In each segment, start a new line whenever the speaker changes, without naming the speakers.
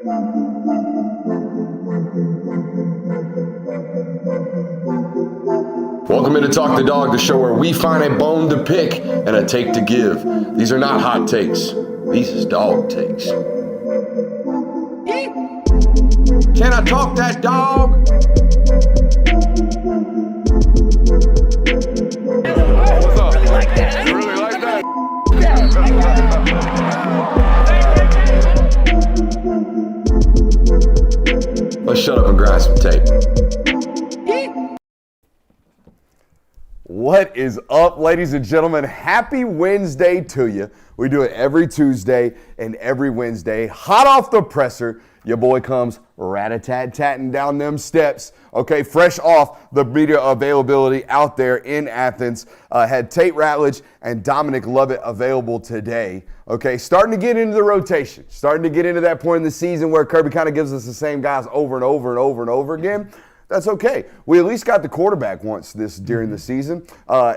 Welcome into Talk the Dog, the show where we find a bone to pick and a take to give. These are not hot takes. These is dog takes. Can I talk that dog? What's up? Really like that. You really like that? Let's shut up and grind some tape.
What is up, ladies and gentlemen? Happy Wednesday to you. We do it every Tuesday and every Wednesday. Hot off the presser, your boy comes rat-a-tat-tatting down them steps. Okay, fresh off the media availability out there in Athens. Had Tate Ratledge and Dominic Lovett available today. Okay, starting to get into the rotation. Starting to get into that point in the season where Kirby kind of gives us the same guys over and over and over and over again. That's okay. We at least got the quarterback once during the season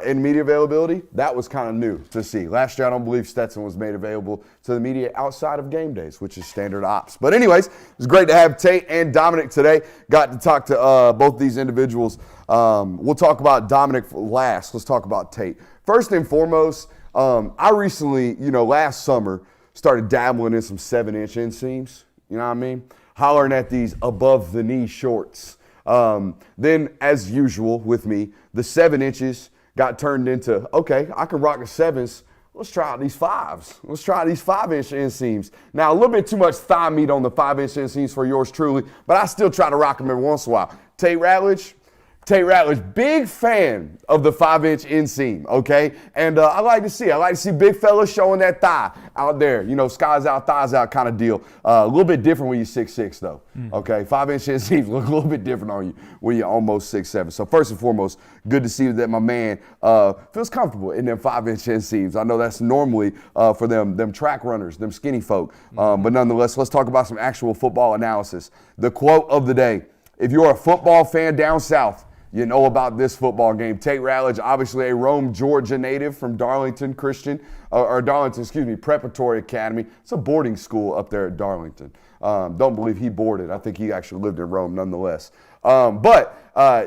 in media availability. That was kind of new to see. Last year, I don't believe Stetson was made available to the media outside of game days, which is standard ops. But anyways, it was great to have Tate and Dominic today. Got to talk to both these individuals. We'll talk about Dominic last. Let's talk about Tate. First and foremost, I recently, last summer, started dabbling in some 7-inch inseams. You know what I mean? Hollering at these above-the-knee shorts. Then, as usual with me, the 7 inches got turned into, okay, I can rock the 7s. Let's try out these 5s. Let's try these 5-inch inseams. Now, a little bit too much thigh meat on the 5-inch inseams for yours truly, but I still try to rock them every once in a while. Tate Ratledge, big fan of the 5-inch inseam, okay? And I like to see big fellas showing that thigh out there. Skies out, thighs out kind of deal. A little bit different when you're 6'6", though, okay? 5-inch inseams look a little bit different on you when you're almost 6'7". So first and foremost, good to see that my man feels comfortable in them 5-inch inseams. I know that's normally for them track runners, them skinny folk. But nonetheless, let's talk about some actual football analysis. The quote of the day: if you're a football fan down south, you know about this football game. Tate Ratledge, obviously a Rome, Georgia native from Darlington Preparatory Academy. It's a boarding school up there at Darlington. Don't believe he boarded. I think he actually lived in Rome nonetheless. But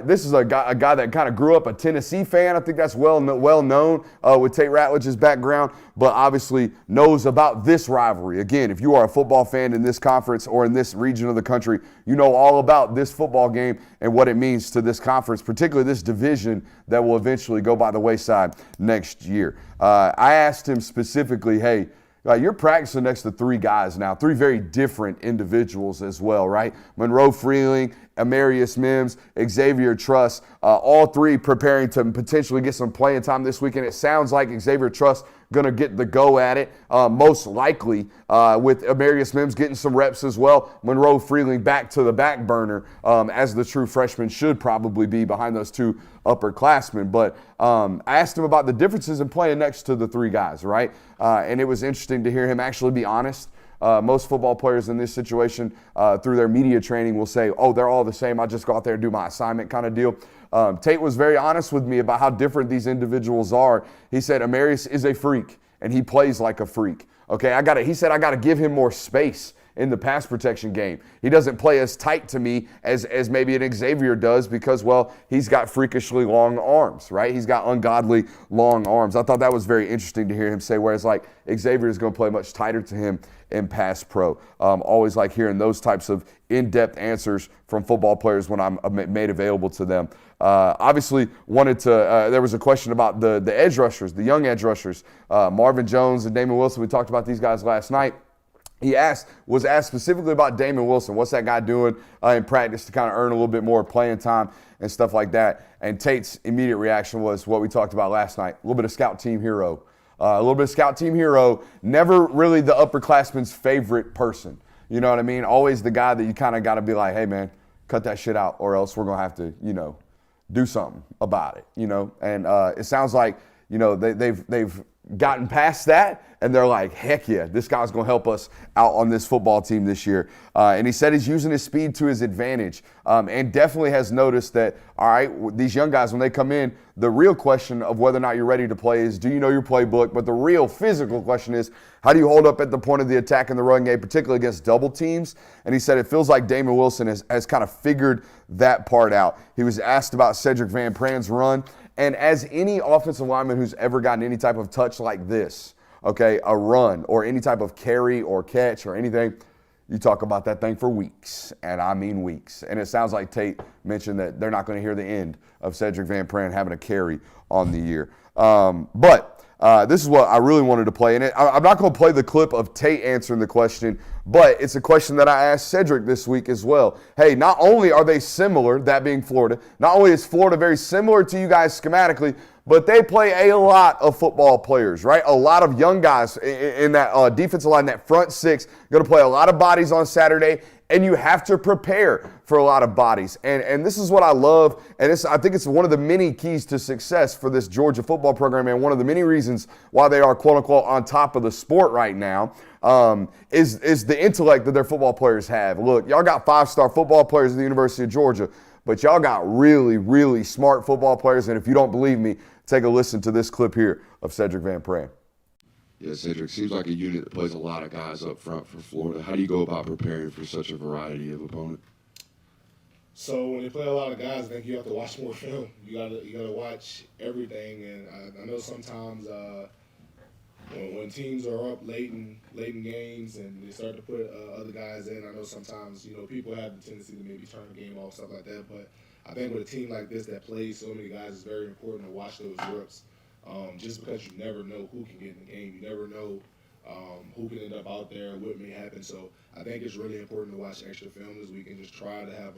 this is a guy that kind of grew up a Tennessee fan. I think that's well known with Tate Ratledge's background, but obviously knows about this rivalry. Again, if you are a football fan in this conference or in this region of the country, you know all about this football game and what it means to this conference, particularly this division that will eventually go by the wayside next year. I asked him specifically, hey, you're practicing next to 3 guys now, 3 very different individuals as well, right? Monroe Freeling, Amarius Mims, Xavier Truss, all 3 preparing to potentially get some playing time this weekend. It sounds like Xavier Truss going to get the go at it, most likely, with Amarius Mims getting some reps as well. Monroe Freeling back to the back burner, as the true freshman should probably be behind those 2 upperclassmen. But I asked him about the differences in playing next to the 3 guys, right? And it was interesting to hear him actually be honest. Most football players in this situation, through their media training, will say, oh, they're all the same. I just go out there and do my assignment kind of deal. Tate was very honest with me about how different these individuals are. He said Amarius is a freak, and he plays like a freak. Okay, he said I got to give him more space in the pass protection game. He doesn't play as tight to me as maybe an Xavier does because, well, he's got freakishly long arms, right? He's got ungodly long arms. I thought that was very interesting to hear him say, whereas like Xavier is going to play much tighter to him in pass pro. Always like hearing those types of in-depth answers from football players when I'm made available to them. Obviously there was a question about the edge rushers, the young edge rushers, Marvin Jones and Damon Wilson. We talked about these guys last night. He was asked specifically about Damon Wilson. What's that guy doing in practice to kind of earn a little bit more playing time and stuff like that? And Tate's immediate reaction was what we talked about last night, a little bit of scout team hero. Never really the upperclassman's favorite person. You know what I mean? Always the guy that you kind of got to be like, hey, man, cut that shit out or else we're going to have to, do something about it, And it sounds like, they've gotten past that, and they're like, heck yeah, this guy's going to help us out on this football team this year. And he said he's using his speed to his advantage, and definitely has noticed that, all right, these young guys, when they come in, the real question of whether or not you're ready to play is, do you know your playbook? But the real physical question is, how do you hold up at the point of the attack in the run game, particularly against double teams? And he said it feels like Damon Wilson has kind of figured that part out. He was asked about Cedric Van Pran's run, and as any offensive lineman who's ever gotten any type of touch like this, okay, a run or any type of carry or catch or anything, you talk about that thing for weeks, and I mean weeks. And it sounds like Tate mentioned that they're not going to hear the end of Cedric Van Pran having a carry on the year. But this is what I really wanted to play. And I'm not going to play the clip of Tate answering the question, but it's a question that I asked Cedric this week as well. Hey, not only are they similar, that being Florida, not only is Florida very similar to you guys schematically, but they play a lot of football players, right? A lot of young guys in that defensive line, that front six, going to play a lot of bodies on Saturday, and you have to prepare for a lot of bodies. And this is what I love, and I think it's one of the many keys to success for this Georgia football program, and one of the many reasons why they are, quote-unquote, on top of the sport right now, is the intellect that their football players have. Look, y'all got five-star football players at the University of Georgia, but y'all got really, really smart football players, and if you don't believe me, take a listen to this clip here of Cedric Van Pran.
Yeah, Cedric, seems like a unit that plays a lot of guys up front for Florida. How do you go about preparing for such a variety of opponent?
So when they play a lot of guys, I think you have to watch more film. You gotta watch everything, and I know sometimes when teams are up late in games and they start to put other guys in, I know sometimes people have the tendency to maybe turn the game off, stuff like that. But I think with a team like this that plays so many guys, it's very important to watch those reps. Just because you never know who can get in the game, you never know who can end up out there, what may happen. So I think it's really important to watch extra film this week and just try to have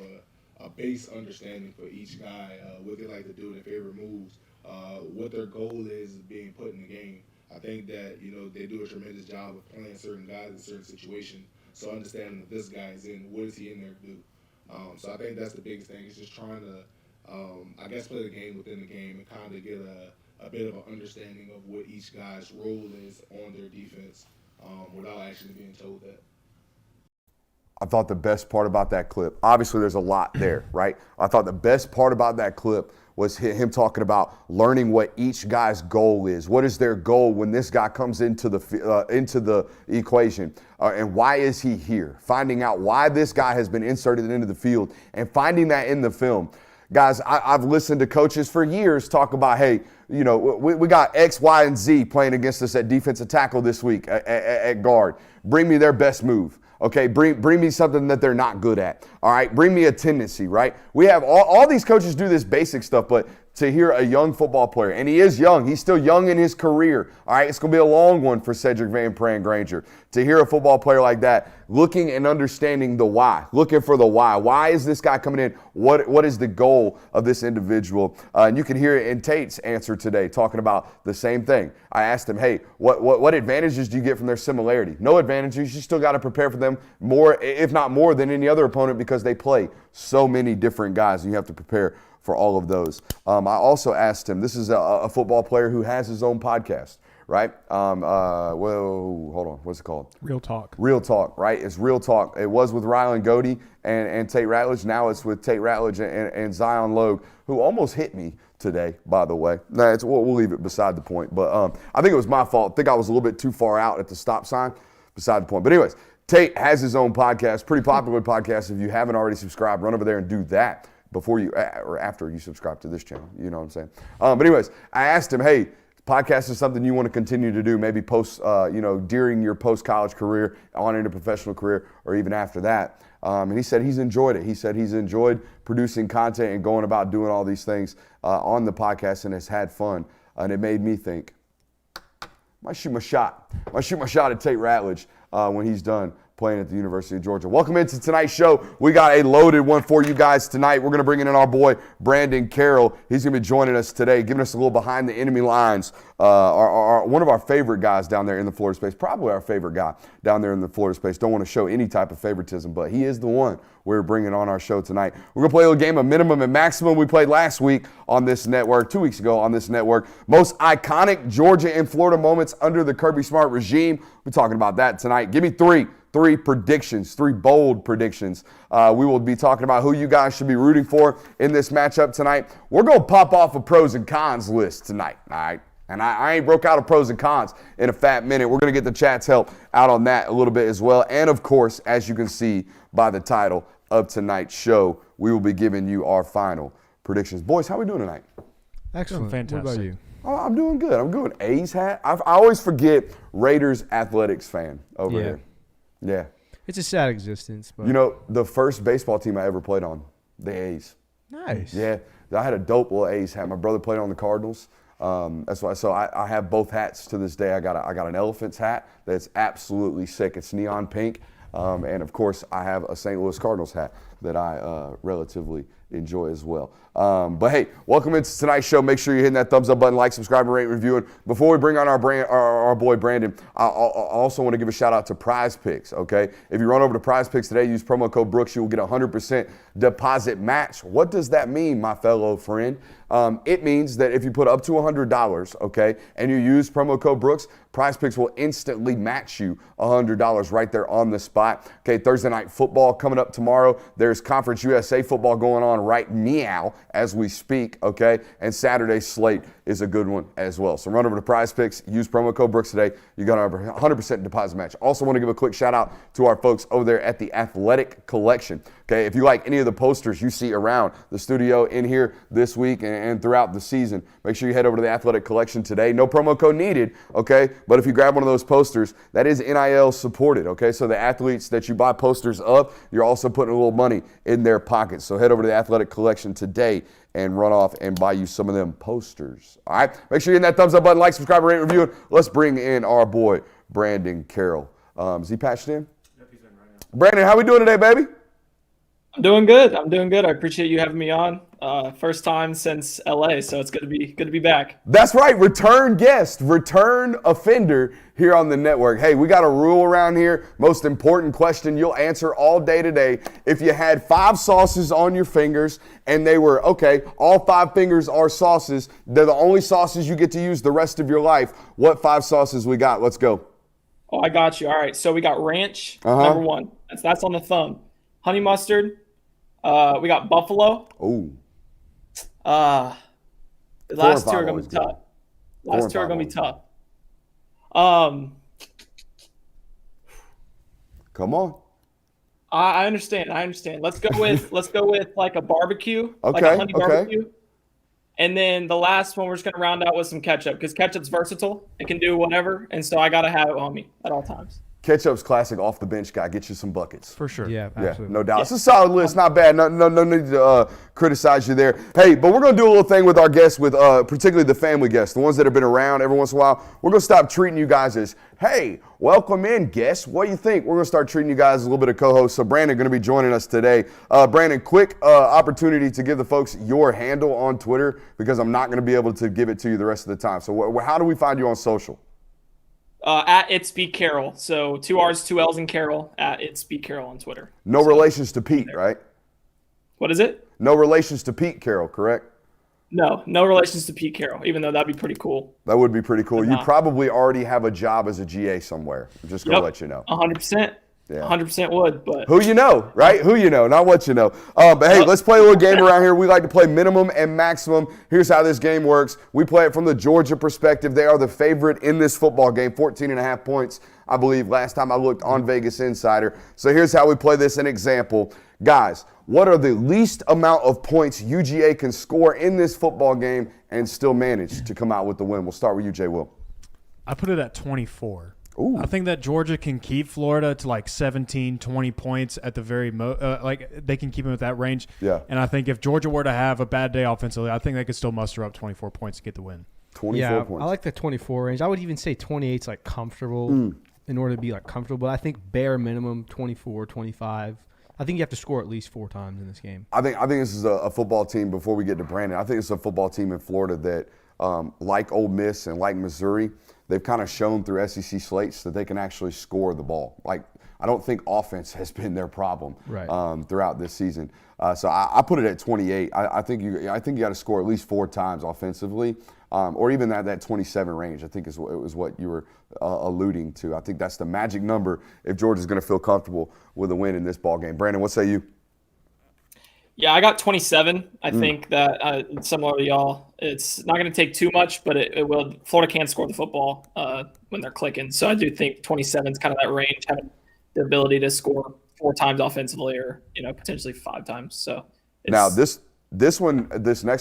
a base understanding for each guy, what they like to do, their favorite moves, what their goal is being put in the game. I think that they do a tremendous job of playing certain guys in certain situations. So understanding that this guy is in, what is he in there to do? So I think that's the biggest thing, is just trying to, play the game within the game and kind of get a bit of an understanding of what each guy's role is on their defense without actually being told that.
I thought the best part about that clip, obviously there's a lot there, right? I thought the best part about that clip was him talking about learning what each guy's goal is. What is their goal when this guy comes into the equation? And why is he here? Finding out why this guy has been inserted into the field and finding that in the film. Guys, I've listened to coaches for years talk about, hey, we got X, Y, and Z playing against us at defensive tackle this week at guard. Bring me their best move. Okay, bring me something that they're not good at. All right, bring me a tendency, right? We have all these coaches do this basic stuff, but to hear a young football player, and he is young, he's still young in his career, all right? It's going to be a long one for Cedric Van Pran Granger. To hear a football player like that looking and understanding the why, looking for the why. Why is this guy coming in? What is the goal of this individual? And you can hear it in Tate's answer today, talking about the same thing. I asked him, hey, what advantages do you get from their similarity? No advantages. You still got to prepare for them more, if not more, than any other opponent, because they play so many different guys, and you have to prepare for all of those. I also asked him, this is a football player who has his own podcast, right? Whoa, hold on, what's it called?
Real Talk.
Real Talk, right? It's Real Talk. It was with Rylan Godey and Tate Ratledge. Now it's with Tate Ratledge and Zion Logue, who almost hit me today, by the way. No, we'll leave it beside the point. But I think it was my fault. I think I was a little bit too far out at the stop sign, beside the point. But anyways, Tate has his own podcast, pretty popular podcast. If you haven't already subscribed, run over there and do that before you or after you subscribe to this channel. You know what I'm saying? But anyways, I asked him, hey, podcast is something you want to continue to do, maybe post, during your post-college career, on into professional career, or even after that. And he said he's enjoyed it. He said he's enjoyed producing content and going about doing all these things on the podcast, and has had fun. And it made me think, might shoot my shot. Might shoot my shot at Tate Ratledge when he's done playing at the University of Georgia. Welcome into tonight's show. We got a loaded one for you guys tonight. We're going to bring in our boy, Brandon Carroll. He's going to be joining us today, giving us a little behind the enemy lines. One of our favorite guys down there in the Florida space, probably our favorite guy down there in the Florida space. Don't want to show any type of favoritism, but he is the one we're bringing on our show tonight. We're going to play a little game of minimum and maximum we played last week on this network, 2 weeks ago on this network. Most iconic Georgia and Florida moments under the Kirby Smart regime. We're talking about that tonight. Give me three predictions, three bold predictions. We will be talking about who you guys should be rooting for in this matchup tonight. We're going to pop off a pros and cons list tonight, all right? And I ain't broke out of pros and cons in a fat minute. We're going to get the chat's help out on that a little bit as well. And, of course, as you can see by the title of tonight's show, we will be giving you our final predictions. Boys, how we doing tonight?
Excellent.
Fantastic.
What about you?
Oh, I'm doing good. I'm good. A's hat. I always forget Raiders athletics fan over here. Yeah.
It's a sad existence. But
You know, the first baseball team I ever played on, the A's.
nice.
Yeah. I had a dope little A's hat. My brother played on the Cardinals. That's why. So I have both hats to this day. I got an Elephants hat that's absolutely sick. It's neon pink. And, of course, I have a St. Louis Cardinals hat that I relatively enjoy as well. But, hey, welcome into tonight's show. Make sure you're hitting that thumbs up button, like, subscribe, and rate, and review. And before we bring on our boy Brandon, I also want to give a shout-out to Prize Picks, okay? If you run over to Prize Picks today, use promo code Brooks, you will get a 100% deposit match. What does that mean, my fellow friend? It means that if you put up to $100, okay, and you use promo code Brooks, Prize Picks will instantly match you $100 right there on the spot. Okay, Thursday night football coming up tomorrow. There's Conference USA football going on right meow as we speak, okay? And Saturday's slate is a good one as well. So run over to Prize Picks, use promo code Brooks today. You got over 100% deposit match. Also want to give a quick shout out to our folks over there at the Athletic Collection. Okay, if you like any of the posters you see around the studio in here this week and throughout the season, make sure you head over to the Athletic Collection today. No promo code needed, okay? But if you grab one of those posters, that is NIL supported, okay? So the athletes that you buy posters of, you're also putting a little money in their pockets. So head over to the Athletic Collection today and run off and buy you some of them posters. All right? Make sure you hit that thumbs up button, like, subscribe, rate, review. Let's bring in our boy, Brandon Carroll. Is he patched in?
Yep, he's in right now.
Brandon, how we doing today, baby?
I'm doing good. I appreciate you having me on. First time since LA, so it's good to be back.
That's right. Return guest, return offender here on the network. Hey, we got a rule around here. Most important question you'll answer all day today. If you had 5 sauces on your fingers and they were, okay, all 5 fingers are sauces, they're the only sauces you get to use the rest of your life. What 5 sauces we got? Let's go.
Oh, I got you. All right. So we got ranch, number 1. That's on the thumb. Honey mustard. We got buffalo.
Oh.
The last 2 are gonna be tough. Last 2 are gonna be tough.
Come on.
I understand. Let's go with like a barbecue, like
Okay,
a honey barbecue. And then the last one we're just gonna round out with some ketchup because ketchup's versatile. It can do whatever, and so I gotta have it on me at all times.
Ketchup's classic off the bench guy. Get you some buckets.
For sure.
Yeah,
Yeah,
absolutely.
no doubt. It's a solid list. Not bad. No need to criticize you there. Hey, but we're going to do a little thing with our guests, with particularly the family guests, the ones that have been around every once in a while. We're going to stop treating you guys as, hey, welcome in, guests. What do you think? We're going to start treating you guys as a little bit of co-hosts. So Brandon going to be joining us today. Brandon, quick opportunity to give the folks your handle on Twitter because I'm not going to be able to give it to you the rest of the time. So how do we find you on social?
At It's Be Carroll. So 2 R's, 2 L's in Carroll at It's Be Carroll on Twitter.
No relations to Pete, right?
What is it?
No relations to Pete Carroll, correct?
No relations to Pete Carroll, even though that'd be pretty cool.
That would be pretty cool. You
not.
probably already have a job as a GA somewhere. I'm just going to let you know.
100%.
Yeah.
100% would, but
Who you know, right? Who you know, not what you know. But hey, let's play a little game around here. We like to play minimum and maximum. Here's how this game works. We play it from the Georgia perspective. They are the favorite in this football game, 14.5 points, I believe, last time I looked on Vegas Insider. So here's how we play this, an example. Guys, what are the least amount of points UGA can score in this football game and still manage to come out with the win? We'll start with you, Jay Will.
I put it at 24.
Ooh.
I think that Georgia can keep Florida to like 17, 20 points at the very like they can keep them at that range.
Yeah.
And I think if Georgia were to have a bad day offensively, I think they could still muster up 24 points to get the win.
24
Yeah,
points.
I like the 24 range. I would even say 28 is like comfortable. in order to be like comfortable. But I think bare minimum 24, 25. I think you have to score at least 4 times in this game.
I think this is a football team, before we get to Brandon, I think it's a football team in Florida that, like Ole Miss and like Missouri, they've kind of shown through SEC slates that they can actually score the ball. Like, I don't think offense has been their problem throughout this season. So I put it at 28. I think you got to score at least 4 times offensively, or even that 27 range. I think is what you were alluding to. I think that's the magic number if Georgia's going to feel comfortable with a win in this ball game. Brandon, what say you?
Yeah, I got 27. I think that similar to y'all, it's not going to take too much, but it will. Florida can score the football when they're clicking. So I do think 27 is kind of that range, having the ability to score 4 times offensively, or potentially 5 times. So
now this next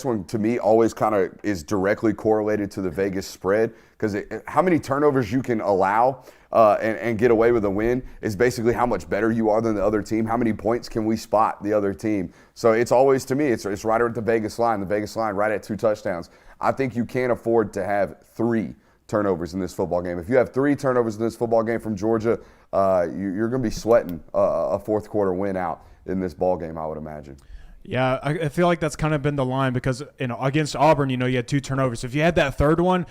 one to me always kind of is directly correlated to the Vegas spread, because how many turnovers you can allow and get away with a win is basically how much better you are than the other team. How many points can we spot the other team? So it's always, to me, it's right at the Vegas line. The Vegas line right at 2 touchdowns. I think you can't afford to have 3 turnovers in this football game. If you have 3 turnovers in this football game from Georgia, you're going to be sweating a fourth quarter win out in this ball game, I would imagine.
Yeah, I feel like that's kind of been the line, because against Auburn, you had 2 turnovers. If you had that third one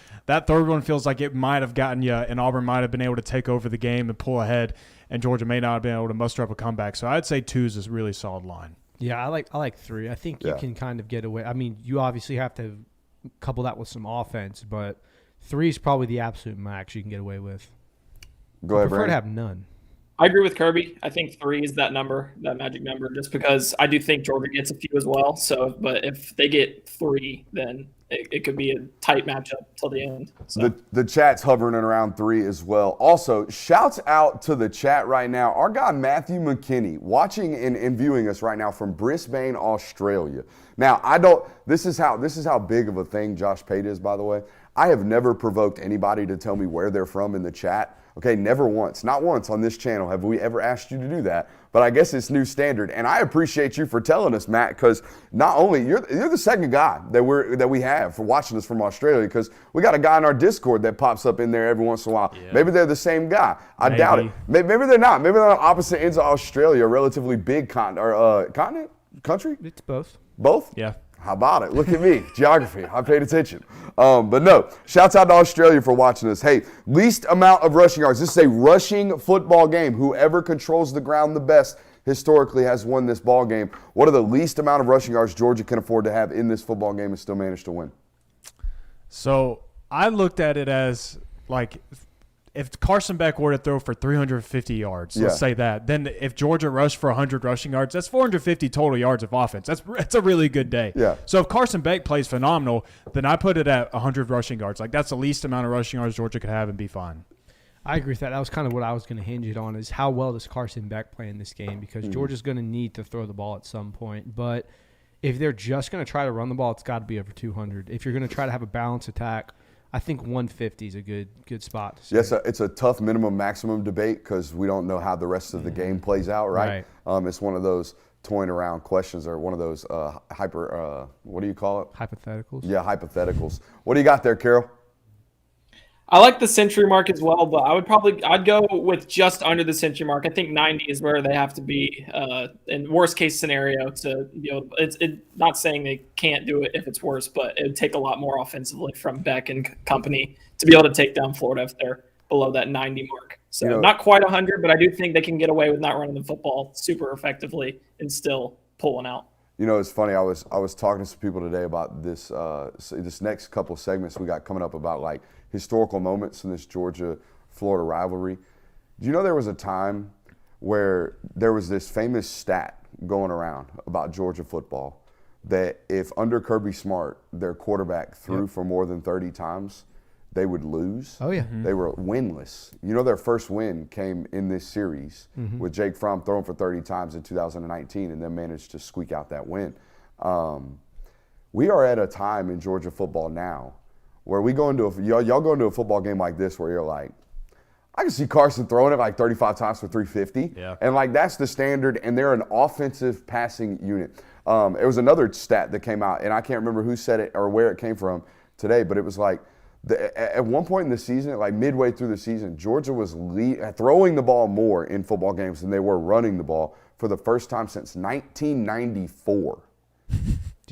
feels like it might have gotten you, and Auburn might have been able to take over the game and pull ahead, and Georgia may not have been able to muster up a comeback. So I'd say 2 is a really solid line.
Yeah, I like 3. I think you can kind of get away. I mean, you obviously have to couple that with some offense, but 3 is probably the absolute max you can get away with.
Go ahead,
I prefer
Brandon.
to have none.
I agree with Kirby. I think 3 is that number, that magic number, just because I do think Georgia gets a few as well. So, but if they get 3, then it could be a tight matchup till the end. So.
The chat's hovering around 3 as well. Also, shouts out to the chat right now. Our guy Matthew McKinney watching and viewing us right now from Brisbane, Australia. Now, this is how big of a thing Josh Pate is, by the way. I have never provoked anybody to tell me where they're from in the chat. Okay, never once. Not once on this channel have we ever asked you to do that. But I guess it's new standard. And I appreciate you for telling us, Matt, because not only you're the second guy that we have for watching us from Australia, because we got a guy in our Discord that pops up in there every once in a while. Yeah. Maybe they're the same guy. I doubt it. Maybe they're not. Maybe they're on opposite ends of Australia, a relatively big continent, country?
It's both.
Both?
Yeah.
How about it? Look at me. Geography. I paid attention. But no, shouts out to Australia for watching us. Hey, least amount of rushing yards. This is a rushing football game. Whoever controls the ground the best historically has won this ball game. What are the least amount of rushing yards Georgia can afford to have in this football game and still manage to win?
So I looked at it as like, if Carson Beck were to throw for 350 yards, let's say that, then if Georgia rushed for 100 rushing yards, that's 450 total yards of offense. That's a really good day.
Yeah.
So if Carson Beck plays phenomenal, then I put it at 100 rushing yards. Like, that's the least amount of rushing yards Georgia could have and be fine.
I agree with that. That was kind of what I was going to hinge it on, is how well does Carson Beck play in this game, because Georgia's going to need to throw the ball at some point. But if they're just going to try to run the ball, it's got to be over 200. If you're going to try to have a balanced attack, I think 150 is a good spot to see. Yes,
it's a tough minimum-maximum debate because we don't know how the rest of the game plays out, right? It's one of those toying around questions, or one of those what do you call it?
Hypotheticals.
Yeah, hypotheticals. What do you got there, Carol?
I like the century mark as well, but I'd go with just under the century mark. I think 90 is where they have to be in worst case scenario to it's not saying they can't do it if it's worse, but it would take a lot more offensively from Beck and company to be able to take down Florida if they're below that 90 mark. So not quite 100, but I do think they can get away with not running the football super effectively and still pulling out.
It's funny. I was talking to some people today about this next couple of segments we got coming up about like historical moments in this Georgia-Florida rivalry. Do you know there was a time where there was this famous stat going around about Georgia football that if under Kirby Smart their quarterback threw for more than 30 times, they would lose?
Oh, yeah.
They were winless. Their first win came in this series with Jake Fromm throwing for 30 times in 2019 and then managed to squeak out that win. We are at a time in Georgia football now where we go into y'all go into a football game like this where you're like, I can see Carson throwing it like 35 times for 350.
Yeah.
And like that's the standard, and they're an offensive passing unit. It was another stat that came out, and I can't remember who said it or where it came from today, but it was like At one point in the season, like midway through the season, Georgia was throwing the ball more in football games than they were running the ball for the first time since 1994.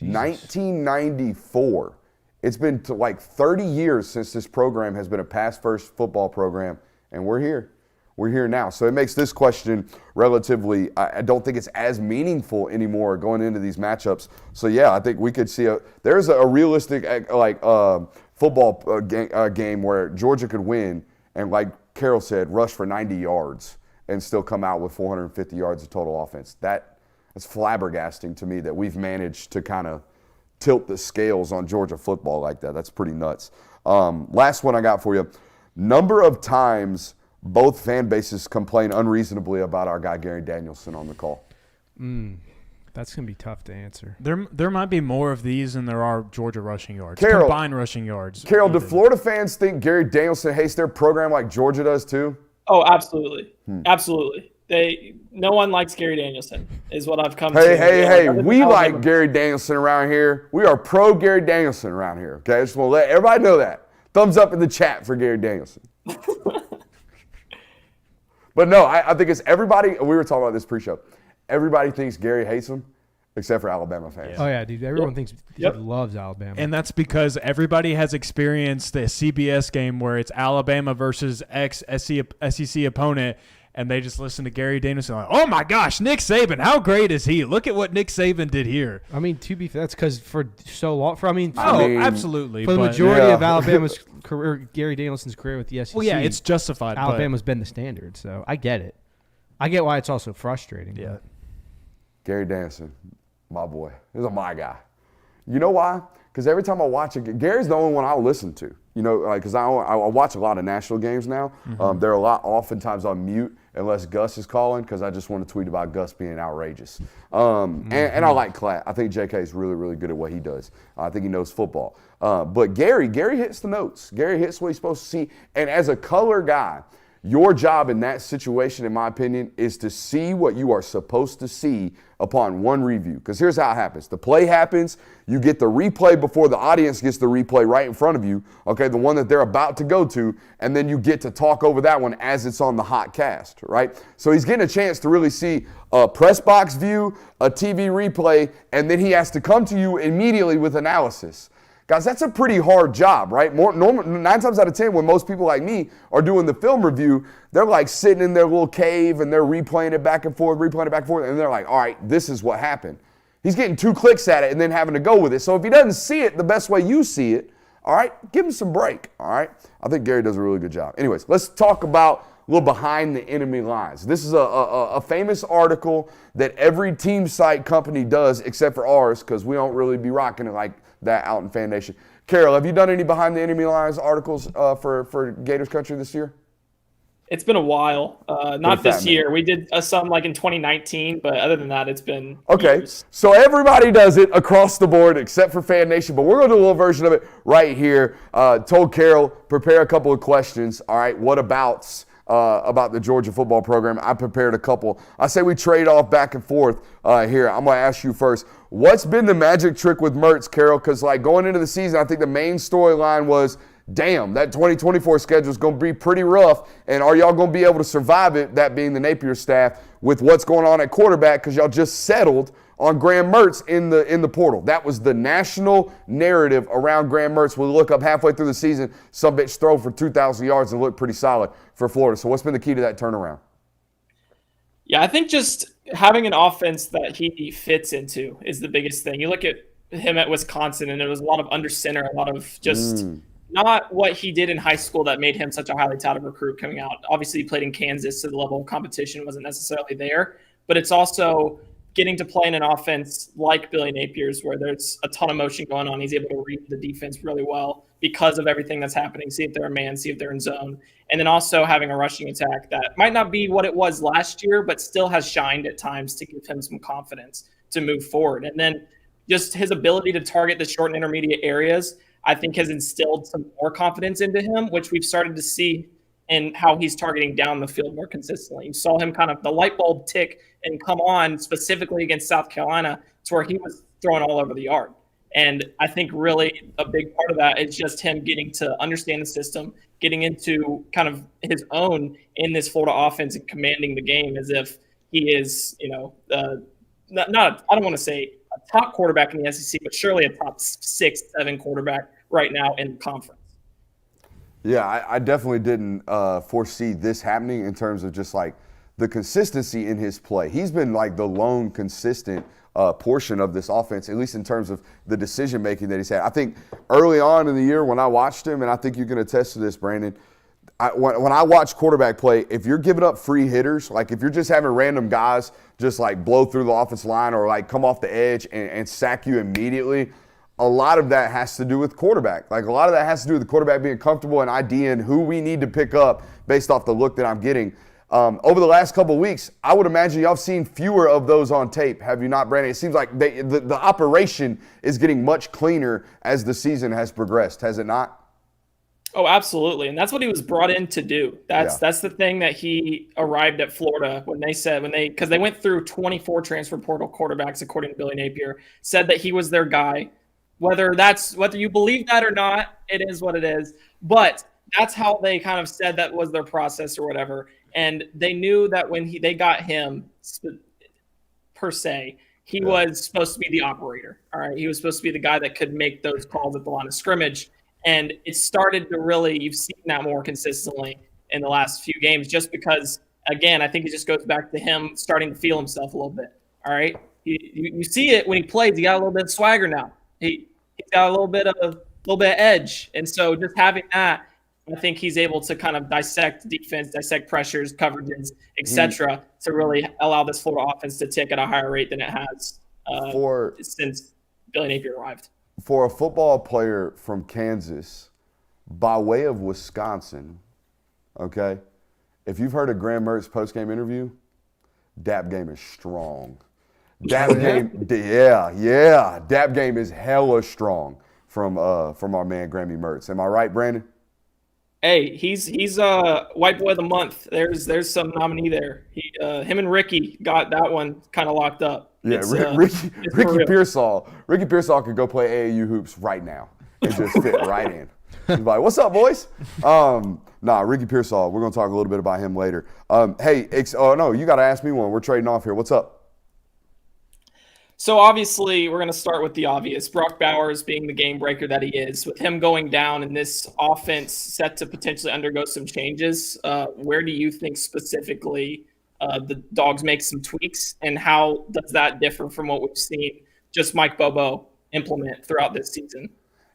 1994. It's been like 30 years since this program has been a pass-first football program, and we're here. We're here now. So it makes this question relatively, I don't think it's as meaningful anymore going into these matchups. So, yeah, I think we could see there's a realistic football game where Georgia could win and, like Carol said, rush for 90 yards and still come out with 450 yards of total offense. That's flabbergasting to me that we've managed to kind of tilt the scales on Georgia football like that. That's pretty nuts. Last one I got for you. Number of times both fan bases complain unreasonably about our guy Gary Danielson on the call.
That's going to be tough to answer.
There might be more of these than there are Georgia rushing yards.
Carol,
combined rushing yards.
Carol, do Florida fans think Gary Danielson hates their program like Georgia does too?
Oh, absolutely. Absolutely. No one likes Gary Danielson is what I've come to.
Hey, we like Gary Danielson around here. We are pro Gary Danielson around here, okay? I just want to let everybody know that. Thumbs up in the chat for Gary Danielson. But no, I think it's everybody. We were talking about this pre-show. Everybody thinks Gary hates him, except for Alabama fans.
Oh, yeah, dude. Everyone thinks he loves Alabama.
And that's because everybody has experienced the CBS game where it's Alabama versus ex-SEC opponent, and they just listen to Gary Danielson like, oh, my gosh, Nick Saban, how great is he? Look at what Nick Saban did here.
I mean, to be fair, that's because for so long –
absolutely.
For the majority of Alabama's career, Gary Danielson's career with the SEC.
Well, yeah, it's justified.
Alabama's been the standard, so I get it. I get why it's also frustrating.
Yeah.
Gary Danielson, my boy. He's my guy. You know why? Because every time I watch it, Gary's the only one I'll listen to. You know, because I watch a lot of national games now. They're oftentimes on mute unless Gus is calling because I just want to tweet about Gus being outrageous. And I like Klatt. I think JK is really, really good at what he does. I think he knows football. But Gary hits the notes. Gary hits what he's supposed to see. And as a color guy, your job in that situation, in my opinion, is to see what you are supposed to see upon one review. Because here's how it happens. The play happens. You get the replay before the audience gets the replay right in front of you, okay, the one that they're about to go to, and then you get to talk over that one as it's on the hot cast, right? So he's getting a chance to really see a press box view, a TV replay, and then he has to come to you immediately with analysis. Guys, that's a pretty hard job, right? 9 times out of 10, when most people like me are doing the film review, they're like sitting in their little cave and they're replaying it back and forth, and they're like, all right, this is what happened. He's getting 2 clicks at it and then having to go with it. So if he doesn't see it the best way you see it, all right, give him some break, all right? I think Gary does a really good job. Anyways, let's talk about a little behind the enemy lines. This is a famous article that every team site company does except for ours because we don't really be rocking it like that out in Fan Nation. Carol, have you done any behind the enemy lines articles for Gators Country this year?
It's been a while. Not this year. We did some like in 2019, but other than that, it's been years.
So everybody does it across the board except for Fan Nation, but we're going to do a little version of it right here. Told Carol, prepare a couple of questions. All right, what about the Georgia football program? I prepared a couple. I say we trade off back and forth here. I'm going to ask you first. What's been the magic trick with Mertz, Carol? Because like going into the season, I think the main storyline was, damn, that 2024 schedule is going to be pretty rough, and are y'all going to be able to survive it, that being the Napier staff, with what's going on at quarterback because y'all just settled on Graham Mertz in the portal. That was the national narrative around Graham Mertz. We look up halfway through the season, some bitch throw for 2,000 yards and look pretty solid for Florida. So what's been the key to that turnaround?
Yeah, I think just having an offense that he fits into is the biggest thing. You look at him at Wisconsin, and it was a lot of under center, a lot of just not what he did in high school that made him such a highly touted recruit coming out. Obviously, he played in Kansas, so the level of competition wasn't necessarily there. But it's also getting to play in an offense like Billy Napier's where there's a ton of motion going on. He's able to read the defense really well because of everything that's happening. See if they're a man, see if they're in zone. And then also having a rushing attack that might not be what it was last year, but still has shined at times to give him some confidence to move forward. And then just his ability to target the short and intermediate areas, I think has instilled some more confidence into him, which we've started to see in how he's targeting down the field more consistently. You saw him kind of the light bulb tick and come on specifically against South Carolina to where he was throwing all over the yard. And I think really a big part of that is just him getting to understand the system, getting into kind of his own in this Florida offense and commanding the game as if he is, not I don't want to say a top quarterback in the SEC, but surely a top 6, 7 quarterback right now in the conference.
Yeah, I definitely didn't foresee this happening in terms of just like the consistency in his play. He's been like the lone consistent portion of this offense, at least in terms of the decision making that he's had. I think early on in the year when I watched him, and I think you can attest to this, Brandon, when I watch quarterback play, if you're giving up free hitters, like if you're just having random guys just like blow through the offensive line or like come off the edge and sack you immediately, a lot of that has to do with quarterback. Like a lot of that has to do with the quarterback being comfortable and IDing who we need to pick up based off the look that I'm getting. Over the last couple of weeks, I would imagine y'all have seen fewer of those on tape, have you not, Brandon? It seems like the operation is getting much cleaner as the season has progressed, has it not?
Oh, absolutely. And that's what he was brought in to do. That's the thing that he arrived at Florida because they went through 24 transfer portal quarterbacks, according to Billy Napier, said that he was their guy. Whether you believe that or not, it is what it is. But that's how they kind of said that was their process or whatever. And they knew that when they got him, per se, he was supposed to be the operator. All right, he was supposed to be the guy that could make those calls at the line of scrimmage. And it started to really, you've seen that more consistently in the last few games, just because, again, I think it just goes back to him starting to feel himself a little bit. All right, you see it when he plays. He got a little bit of swagger now. He's got a little bit of edge, and so just having that, I think he's able to kind of dissect defense, dissect pressures, coverages, etc., to really allow this Florida offense to tick at a higher rate than it has since Billy Napier arrived.
For a football player from Kansas, by way of Wisconsin, okay, if you've heard of Graham Mertz's post-game interview, Dap game is strong. Dap game, Dap game is hella strong from our man Grammy Mertz. Am I right, Brandon?
Hey, he's white boy of the month. There's some nominee there. Him and Ricky got that one kind of locked up.
Yeah, Ricky Pearsall could go play AAU hoops right now. It just fit right in. He's like, "What's up, boys?" Ricky Pearsall. We're gonna talk a little bit about him later. You got to ask me one. We're trading off here. What's up?
So obviously, we're going to start with the obvious. Brock Bowers being the game breaker that he is, with him going down and this offense set to potentially undergo some changes, where do you think specifically the Dogs make some tweaks, and how does that differ from what we've seen just Mike Bobo implement throughout this season?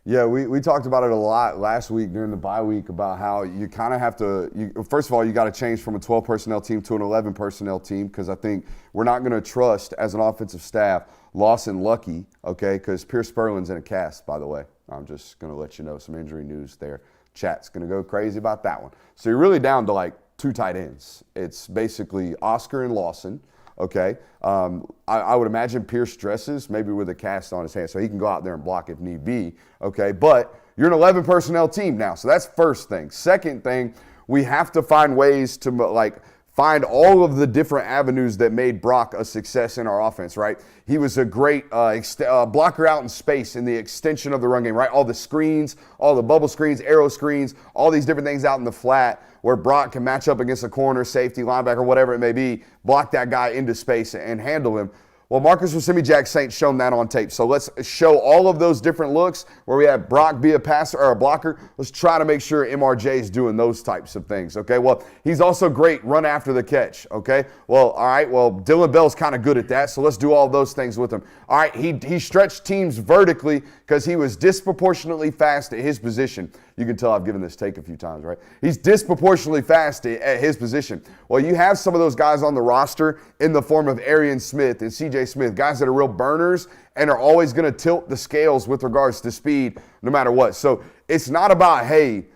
Yeah, we talked about it a lot last week during the bye week about how you kind of have to first of all, you got to change from a 12 personnel team to an 11 personnel team, because I think we're not going to trust, as an offensive staff, Lawson Lucky, okay, because Pierce Spurlin's in a cast, by the way. I'm just going to let you know some injury news there. Chat's going to go crazy about that one. So you're really down to like 2 tight ends. It's basically Oscar and Lawson. Okay, I would imagine Pierce dresses maybe with a cast on his hand so he can go out there and block if need be. Okay, but you're an 11 personnel team now, so that's first thing. Second thing, we have to find ways to find all of the different avenues that made Brock a success in our offense, right? He was a great blocker out in space in the extension of the run game, right? All the screens, all the bubble screens, arrow screens, all these different things out in the flat where Brock can match up against a corner, safety, linebacker, whatever it may be, block that guy into space and handle him. Well, Marcus Wasemi-Jack Saint's shown that on tape. So let's show all of those different looks where we have Brock be a passer or a blocker. Let's try to make sure MRJ is doing those types of things, okay? Well, he's also great run after the catch, okay? Well, all right, well, Dylan Bell's kind of good at that, so let's do all those things with him. All right, he stretched teams vertically because he was disproportionately fast at his position. You can tell I've given this take a few times, right? He's disproportionately fast at his position. Well, you have some of those guys on the roster in the form of Arian Smith and C.J. Smith, guys that are real burners and are always going to tilt the scales with regards to speed no matter what. So it's not about, hey,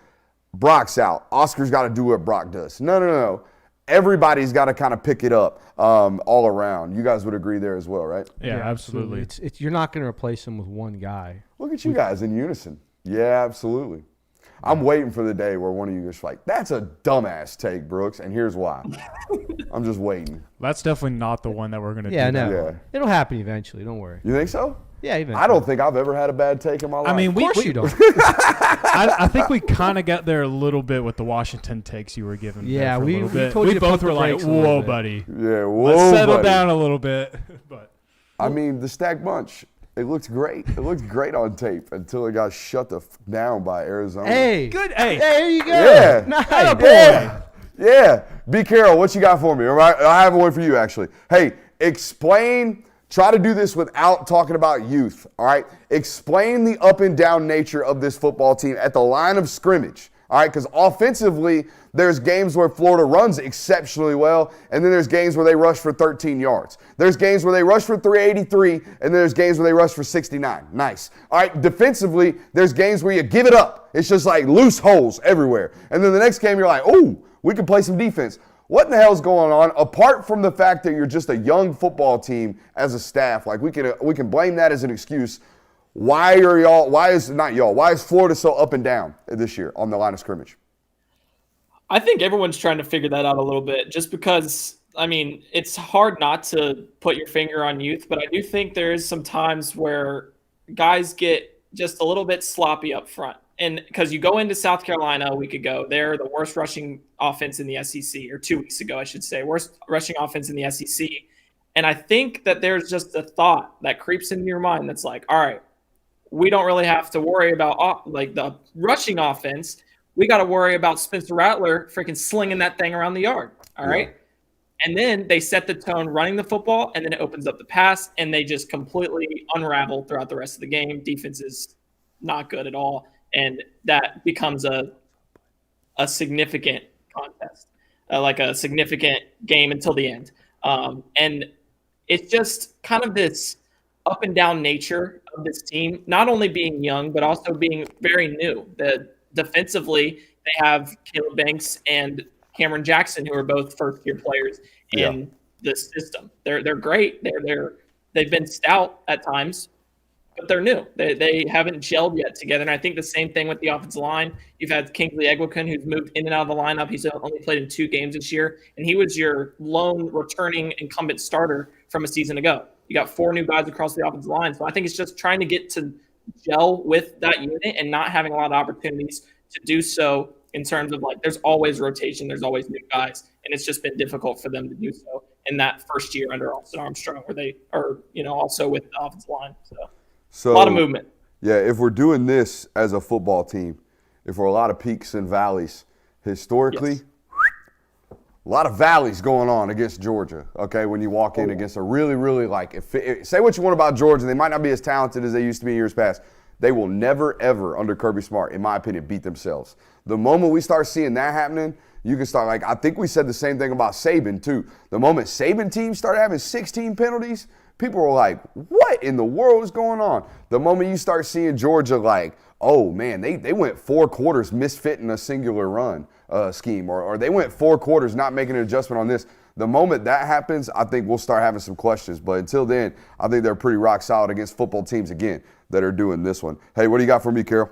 Brock's out. Oscar's got to do what Brock does. No. Everybody's got to kind of pick it up all around. You guys would agree there as well, right?
Yeah, absolutely.
You're not going to replace him with one guy.
Look at you guys in unison. Yeah, absolutely. I'm waiting for the day where one of you is like, that's a dumbass take, Brooks, and here's why. I'm just waiting.
That's definitely not the one that we're going to do.
Yeah, no. Yeah. It'll happen eventually. Don't worry.
You think so?
Yeah, even.
I don't think I've ever had a bad take in my life.
I mean,
Of course you don't.
I think we kind of got there a little bit with the Washington takes you were giving.
Yeah,
there for a
we
little bit.
told you to
both
pump
were
the
like,
brakes a little
"Whoa,
bit."
buddy,
yeah, whoa,
let's settle
buddy.
down a little bit." But
I mean, the stacked bunch. It looked great. It looked great on tape until it got shut down by Arizona.
Hey,
good. Hey,
there you go.
Yeah.
Nice.
Yeah. Yeah. B. Carroll, what you got for me? All right. I have one for you, actually. Hey, try to do this without talking about youth, all right? Explain the up and down nature of this football team at the line of scrimmage, all right? Because offensively, there's games where Florida runs exceptionally well, and then there's games where they rush for 13 yards. There's games where they rush for 383, and then there's games where they rush for 69. Nice. All right, defensively, there's games where you give it up. It's just like loose holes everywhere. And then the next game, you're like, oh, we can play some defense. What in the hell's going on? Apart from the fact that you're just a young football team as a staff, like we can blame that as an excuse. Why is Florida so up and down this year on the line of scrimmage?
I think everyone's trying to figure that out a little bit just because, I mean, it's hard not to put your finger on youth, but I do think there is some times where guys get just a little bit sloppy up front. And because you go into South Carolina a week ago, they're the worst rushing offense in the SEC, or 2 weeks ago, I should say, worst rushing offense in the SEC. And I think that there's just a thought that creeps into your mind that's like, all right, we don't really have to worry about like the rushing offense. We got to worry about Spencer Rattler freaking slinging that thing around the yard. All right. And then they set the tone running the football, and then it opens up the pass, and they just completely unravel throughout the rest of the game. Defense is not good at all. And that becomes a significant contest, like a significant game until the end. And it's just kind of this up and down nature of this team, not only being young, but also being very new. Defensively, they have Caleb Banks and Cameron Jackson, who are both first-year players in the system. They're great. They've been stout at times, but they're new. They haven't gelled yet together. And I think the same thing with the offensive line. You've had Kingsley Egwukin, who's moved in and out of the lineup. He's only played in 2 games this year, and he was your lone returning incumbent starter from a season ago. You got 4 new guys across the offensive line. So I think it's just trying to get to gel with that unit and not having a lot of opportunities to do so in terms of like there's always rotation, there's always new guys, and it's just been difficult for them to do so in that first year under Austin Armstrong where they are, also with the offensive line. So a lot of movement.
Yeah, if we're doing this as a football team, if we're a lot of peaks and valleys, historically, a lot of valleys going on against Georgia, okay, when you walk in against a really, really say what you want about Georgia, they might not be as talented as they used to be in years past. They will never, ever, under Kirby Smart, in my opinion, beat themselves. The moment we start seeing that happening, you can start, I think we said the same thing about Saban, too. The moment Saban teams started having 16 penalties, people were like, what in the world is going on? The moment you start seeing Georgia oh, man, they went 4 quarters misfitting a singular run scheme, or they went 4 quarters not making an adjustment on this. The moment that happens, I think we'll start having some questions. But until then, I think they're pretty rock solid against football teams, again, that are doing this one. Hey, what do you got for me, Carol?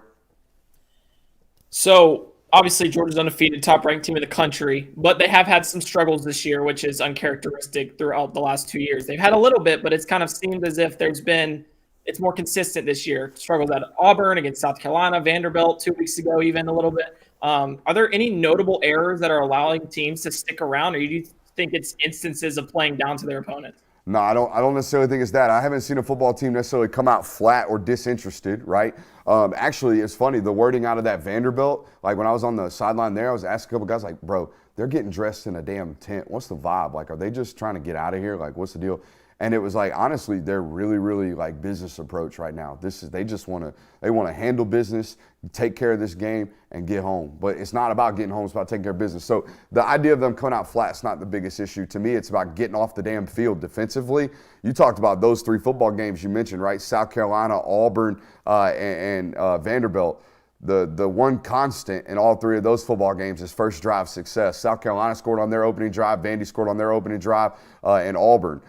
So, obviously, Georgia's undefeated, top-ranked team in the country, but they have had some struggles this year, which is uncharacteristic throughout the last 2 years. They've had a little bit, but it's kind of seemed as if it's more consistent this year. Struggles at Auburn, against South Carolina, Vanderbilt 2 weeks ago, even a little bit. Are there any notable errors that are allowing teams to stick around, or do you think it's instances of playing down to their opponents?
No, I don't necessarily think it's that. I haven't seen a football team necessarily come out flat or disinterested, right? Actually, it's funny, the wording out of that Vanderbilt, when I was on the sideline there, I was asking a couple guys, bro, they're getting dressed in a damn tent. What's the vibe? Are they just trying to get out of here? What's the deal? And it was honestly, they're really, really business approach right now. They just want to handle business, take care of this game, and get home. But it's not about getting home, it's about taking care of business. So the idea of them coming out flat is not the biggest issue. To me, it's about getting off the damn field defensively. You talked about those 3 football games you mentioned, right? South Carolina, Auburn, and Vanderbilt. The one constant in all 3 of those football games is first drive success. South Carolina scored on their opening drive. Vandy scored on their opening drive. And Auburn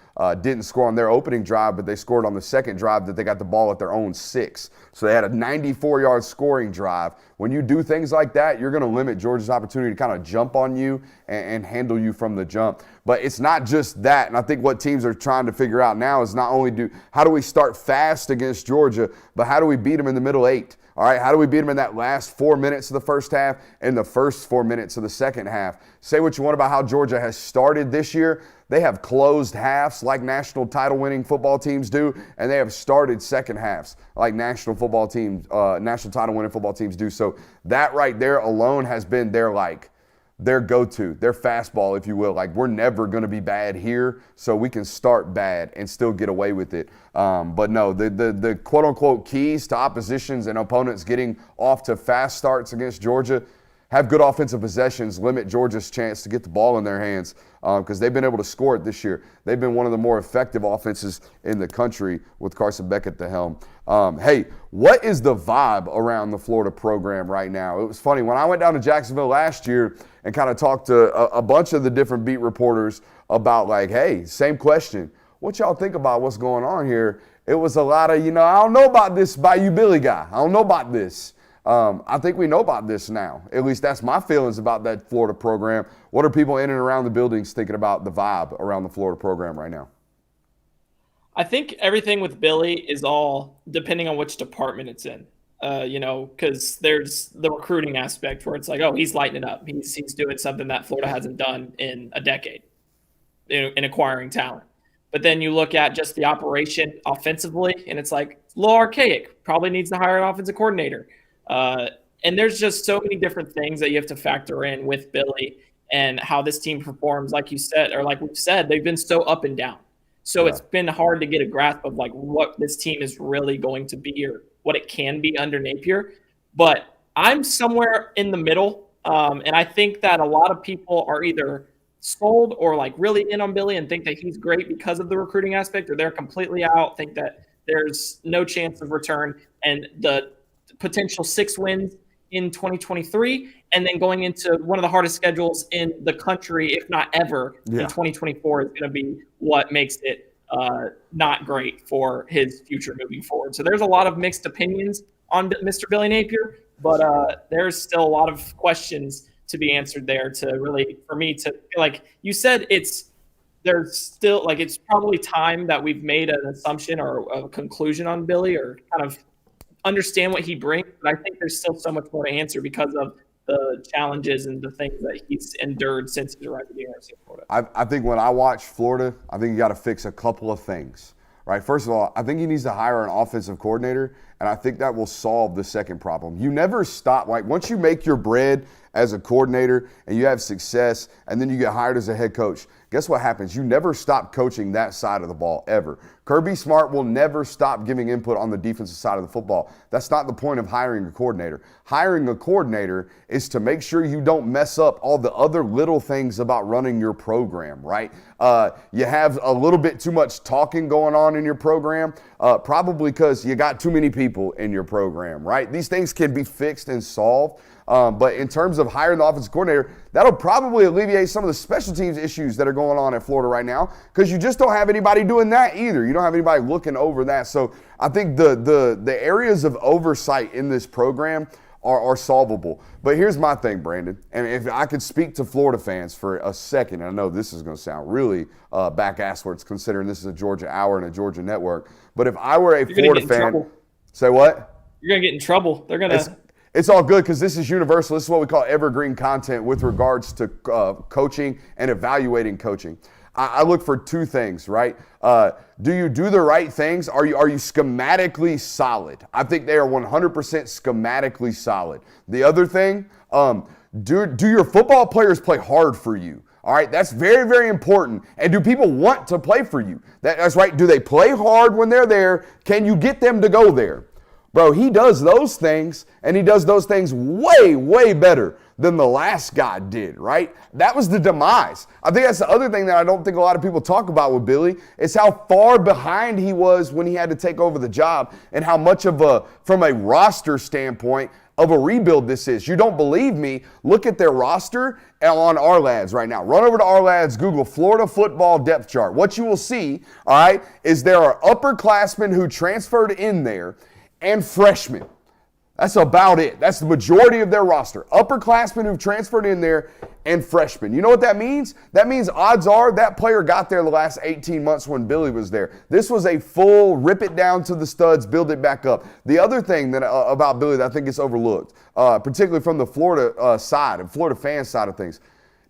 didn't score on their opening drive, but they scored on the second drive that they got the ball at their own 6. So they had a 94-yard scoring drive. When you do things like that, you're going to limit Georgia's opportunity to kind of jump on you and handle you from the jump. But it's not just that. And I think what teams are trying to figure out now is not only how do we start fast against Georgia, but how do we beat them in the middle 8? All right, how do we beat them in that last 4 minutes of the first half and the first 4 minutes of the second half? Say what you want about how Georgia has started this year. They have closed halves like national title-winning football teams do, and they have started second halves like national title-winning football teams do. So that right there alone has been their go-to, their fastball, if you will. Like, we're never going to be bad here, so we can start bad and still get away with it. But no, the quote-unquote keys to oppositions and opponents getting off to fast starts against Georgia: have good offensive possessions, limit Georgia's chance to get the ball in their hands, because they've been able to score it this year. They've been one of the more effective offenses in the country with Carson Beck at the helm. Hey, what is the vibe around the Florida program right now? It was funny. When I went down to Jacksonville last year and kind of talked to a bunch of the different beat reporters about, like, hey, same question. What y'all think about what's going on here? It was a lot of, I don't know about this Bayou Billy guy. I don't know about this. I think we know about this now. At least that's my feelings about that Florida program. What are people in and around the buildings thinking about the vibe around the Florida program right now?
I think everything with Billy is all depending on which department it's in. Because there's the recruiting aspect where it's like, oh, he's lighting it up. He's doing something that Florida hasn't done in a decade in acquiring talent. But then you look at just the operation offensively, and it's like a little archaic. Probably needs to hire an offensive coordinator. And there's just so many different things that you have to factor in with Billy and how this team performs. Like you said, or like we've said, they've been so up and down. So It's been hard to get a grasp of like what this team is really going to be or what it can be under Napier. But I'm somewhere in the middle. And I think that a lot of people are either sold or like really in on Billy and think that he's great because of the recruiting aspect, or they're completely out, think that there's no chance of return and the potential 6 wins in 2023, and then going into one of the hardest schedules in the country, if not ever, in 2024 is going to be what makes it not great for his future moving forward. So there's a lot of mixed opinions on Mr. Billy Napier, but there's still a lot of questions to be answered there to really, for me to, like you said, there's still, like, it's probably time that we've made an assumption or a conclusion on Billy or kind of understand what he brings, but I think there's still so much more to answer because of the challenges and the things that he's endured since his arrival at the University of Florida.
I think when I watch Florida, I think you got to fix a couple of things, right? First of all, I think he needs to hire an offensive coordinator, and I think that will solve the second problem. You never stop. Like, once you make your bread as a coordinator and you have success and then you get hired as a head coach, guess what happens? You never stop coaching that side of the ball, ever. Kirby Smart will never stop giving input on the defensive side of the football. That's not the point of hiring a coordinator. Hiring a coordinator is to make sure you don't mess up all the other little things about running your program, right? You have a little bit too much talking going on in your program, probably because you got too many people in your program, right? These things can be fixed and solved. But in terms of hiring the offensive coordinator, that'll probably alleviate some of the special teams issues that are going on at Florida right now, because you just don't have anybody doing that either. You don't have anybody looking over that. So I think the areas of oversight in this program are solvable. But here's my thing, Brandon, and if I could speak to Florida fans for a second, and I know this is going to sound really back-asswards considering this is a Georgia Hour and a Georgia Network, but if I were a Florida fan, say what?
You're going to get in trouble. They're going to...
It's all good because this is universal. This is what we call evergreen content with regards to coaching and evaluating coaching. I look for two things, right? Do you do the right things? Are you schematically solid? I think they are 100% schematically solid. The other thing, do your football players play hard for you? All right, that's very, very important. And do people want to play for you? That's right. Do they play hard when they're there? Can you get them to go there? Bro, he does those things, and he does those things way, way better than the last guy did, right? That was the demise. I think that's the other thing that I don't think a lot of people talk about with Billy, is how far behind he was when he had to take over the job and how much of from a roster standpoint, of a rebuild this is. You don't believe me? Look at their roster on Our Lads right now. Run over to Our Lads, Google Florida football depth chart. What you will see, all right, is there are upperclassmen who transferred in there and freshmen. That's about it. That's the majority of their roster. Upperclassmen who've transferred in there and freshmen. You know what that means? That means odds are that player got there the last 18 months when Billy was there. This was a full rip it down to the studs, build it back up. The other thing that about Billy that I think gets overlooked, particularly from the Florida side and Florida fan side of things,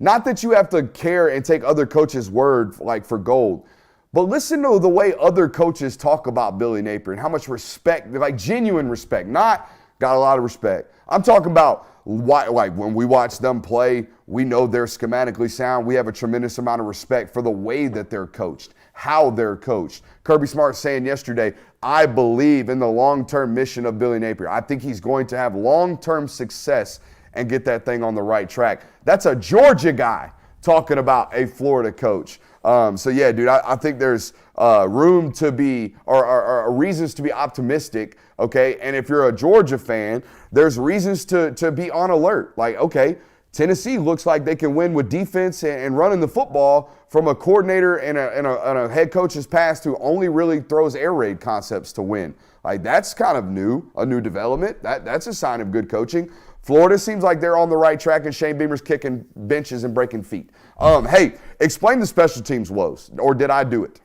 not that you have to care and take other coaches' word like for gold, but listen to the way other coaches talk about Billy Napier and how much respect, like genuine respect, not got a lot of respect. I'm talking about like when we watch them play, we know they're schematically sound. We have a tremendous amount of respect for the way that they're coached, how they're coached. Kirby Smart saying yesterday, I believe in the long-term mission of Billy Napier. I think he's going to have long-term success and get that thing on the right track. That's a Georgia guy talking about a Florida coach. So yeah, dude, I think there's room to be or reasons to be optimistic. Okay, and if you're a Georgia fan, there's reasons to be on alert. Like, okay, Tennessee looks like they can win with defense and running the football from a coordinator and a head coach's past who only really throws air raid concepts to win. Like, that's kind of new, a new development. That's a sign of good coaching. Florida seems like they're on the right track, and Shane Beamer's kicking benches and breaking feet. Hey, explain the special teams woes, or did I do it?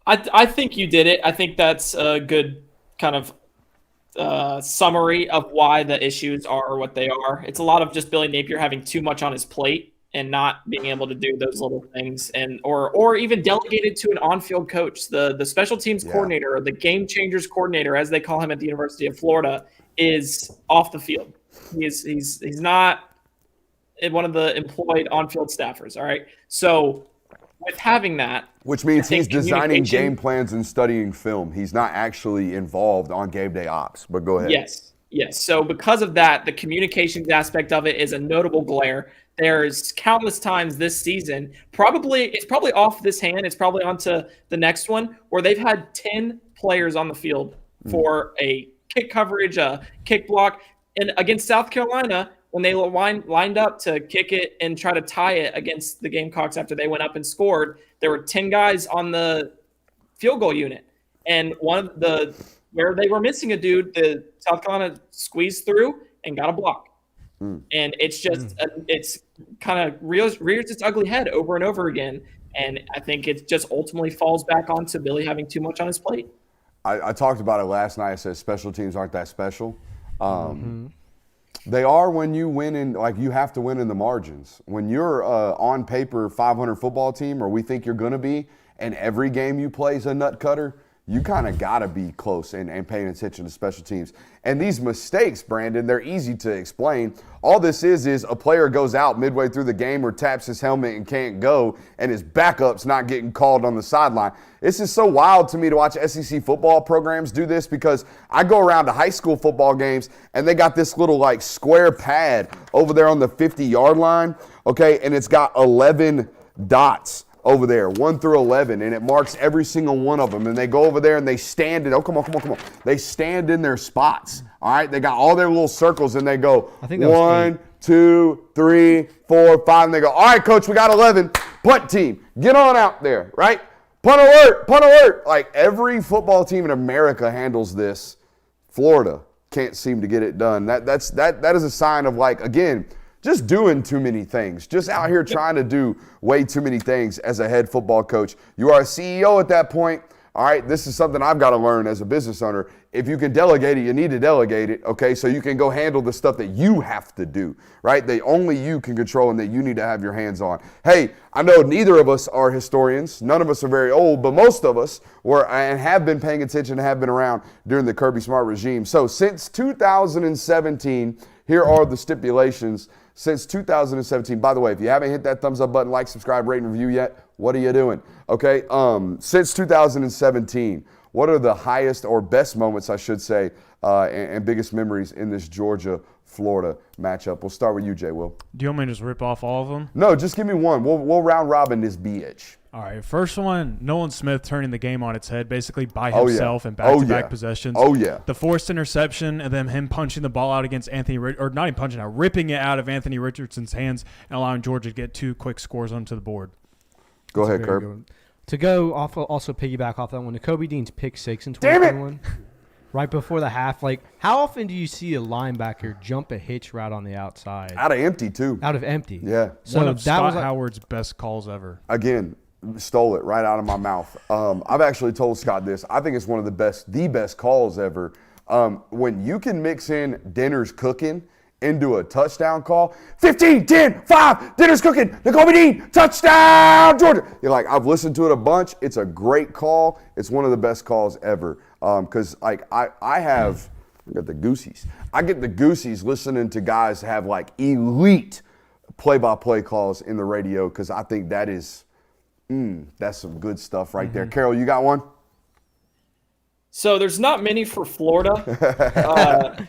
I think you did it. I think that's a good kind of summary of why the issues are what they are. It's a lot of just Billy Napier having too much on his plate and not being able to do those little things, and or even delegated to an on-field coach. The special teams coordinator, or the game changers coordinator, as they call him at the University of Florida, is off the field. He's not one of the employed on-field staffers. All right, so with having that,
which means he's designing game plans and studying film. He's not actually involved on game day ops. But go ahead.
Yes. So because of that, the communications aspect of it is a notable glare. There's countless times this season, it's probably off this hand, it's probably onto the next one, where they've had 10 players on the field for a kick coverage, a kick block. And against South Carolina, when they lined up to kick it and try to tie it against the Gamecocks after they went up and scored, there were 10 guys on the field goal unit. And where they were missing a dude, the South Carolina squeezed through and got a block. And it's just, it's kind of rears its ugly head over and over again. And I think it just ultimately falls back onto Billy having too much on his plate.
I talked about it last night. I said special teams aren't that special. They are when you win in, like, you have to win in the margins. When you're on paper 500 football team, or we think you're going to be, and every game you play is a nut cutter, you kind of got to be close and paying attention to special teams. And these mistakes, Brandon, they're easy to explain. All this is a player goes out midway through the game or taps his helmet and can't go, and his backup's not getting called on the sideline. This is so wild to me to watch SEC football programs do this, because I go around to high school football games, and they got this little, like, square pad over there on the 50-yard line, okay, and it's got 11 dots over there, 1 through 11, and it marks every single one of them. And they go over there and they stand in. Oh, come on. They stand in their spots. All right, they got all their little circles, and they go 1, 2, 3, 4, 5, and they go, all right, coach, we got 11. Punt team, get on out there, right? Punt alert. Like, every football team in America handles this. Florida can't seem to get it done. That is a sign of, like, again, just doing too many things, just out here trying to do way too many things as a head football coach. You are a CEO at that point. All right, this is something I've got to learn as a business owner. If you can delegate it, you need to delegate it, okay, so you can go handle the stuff that you have to do, right, that only you can control and that you need to have your hands on. Hey, I know neither of us are historians. None of us are very old, but most of us were and have been paying attention and have been around during the Kirby Smart regime. So since 2017, here are the stipulations. Since 2017, by the way, if you haven't hit that thumbs up button, like, subscribe, rate, and review yet, what are you doing? Okay, since 2017, what are the highest or best moments, I should say, and biggest memories in this Georgia-Florida matchup? We'll start with you, Jay Will.
Do you want me to just rip off all of them?
No, just give me one. We'll round robin this BH.
All right, first one, Nolan Smith turning the game on its head, basically by himself in back-to-back possessions.
Oh, yeah.
The forced interception, and then him punching the ball out against or not even punching out, ripping it out of Anthony Richardson's hands and allowing Georgia to get 2 quick scores onto the board.
Go ahead, Kirby.
To go off, also piggyback off that one, Kobe Dean's pick 6 in 2021. right before the half. Like, how often do you see a linebacker jump a hitch route on the outside?
Out of empty, too.
Out of empty.
Yeah.
So
One of
that
Scott
was like,
Howard's best calls ever.
Again, stole it right out of my mouth. I've actually told Scott this. I think it's one of the best calls ever. When you can mix in dinner's cooking into a touchdown call, 15, 10, 5, dinner's cooking, Nakobe Dean, touchdown, Georgia. You're like, I've listened to it a bunch. It's a great call. It's one of the best calls ever. Because like I get the goosies. I get the goosies listening to guys have like elite play-by-play calls in the radio, because I think that is, that's some good stuff right there. Carol, you got one?
So there's not many for Florida.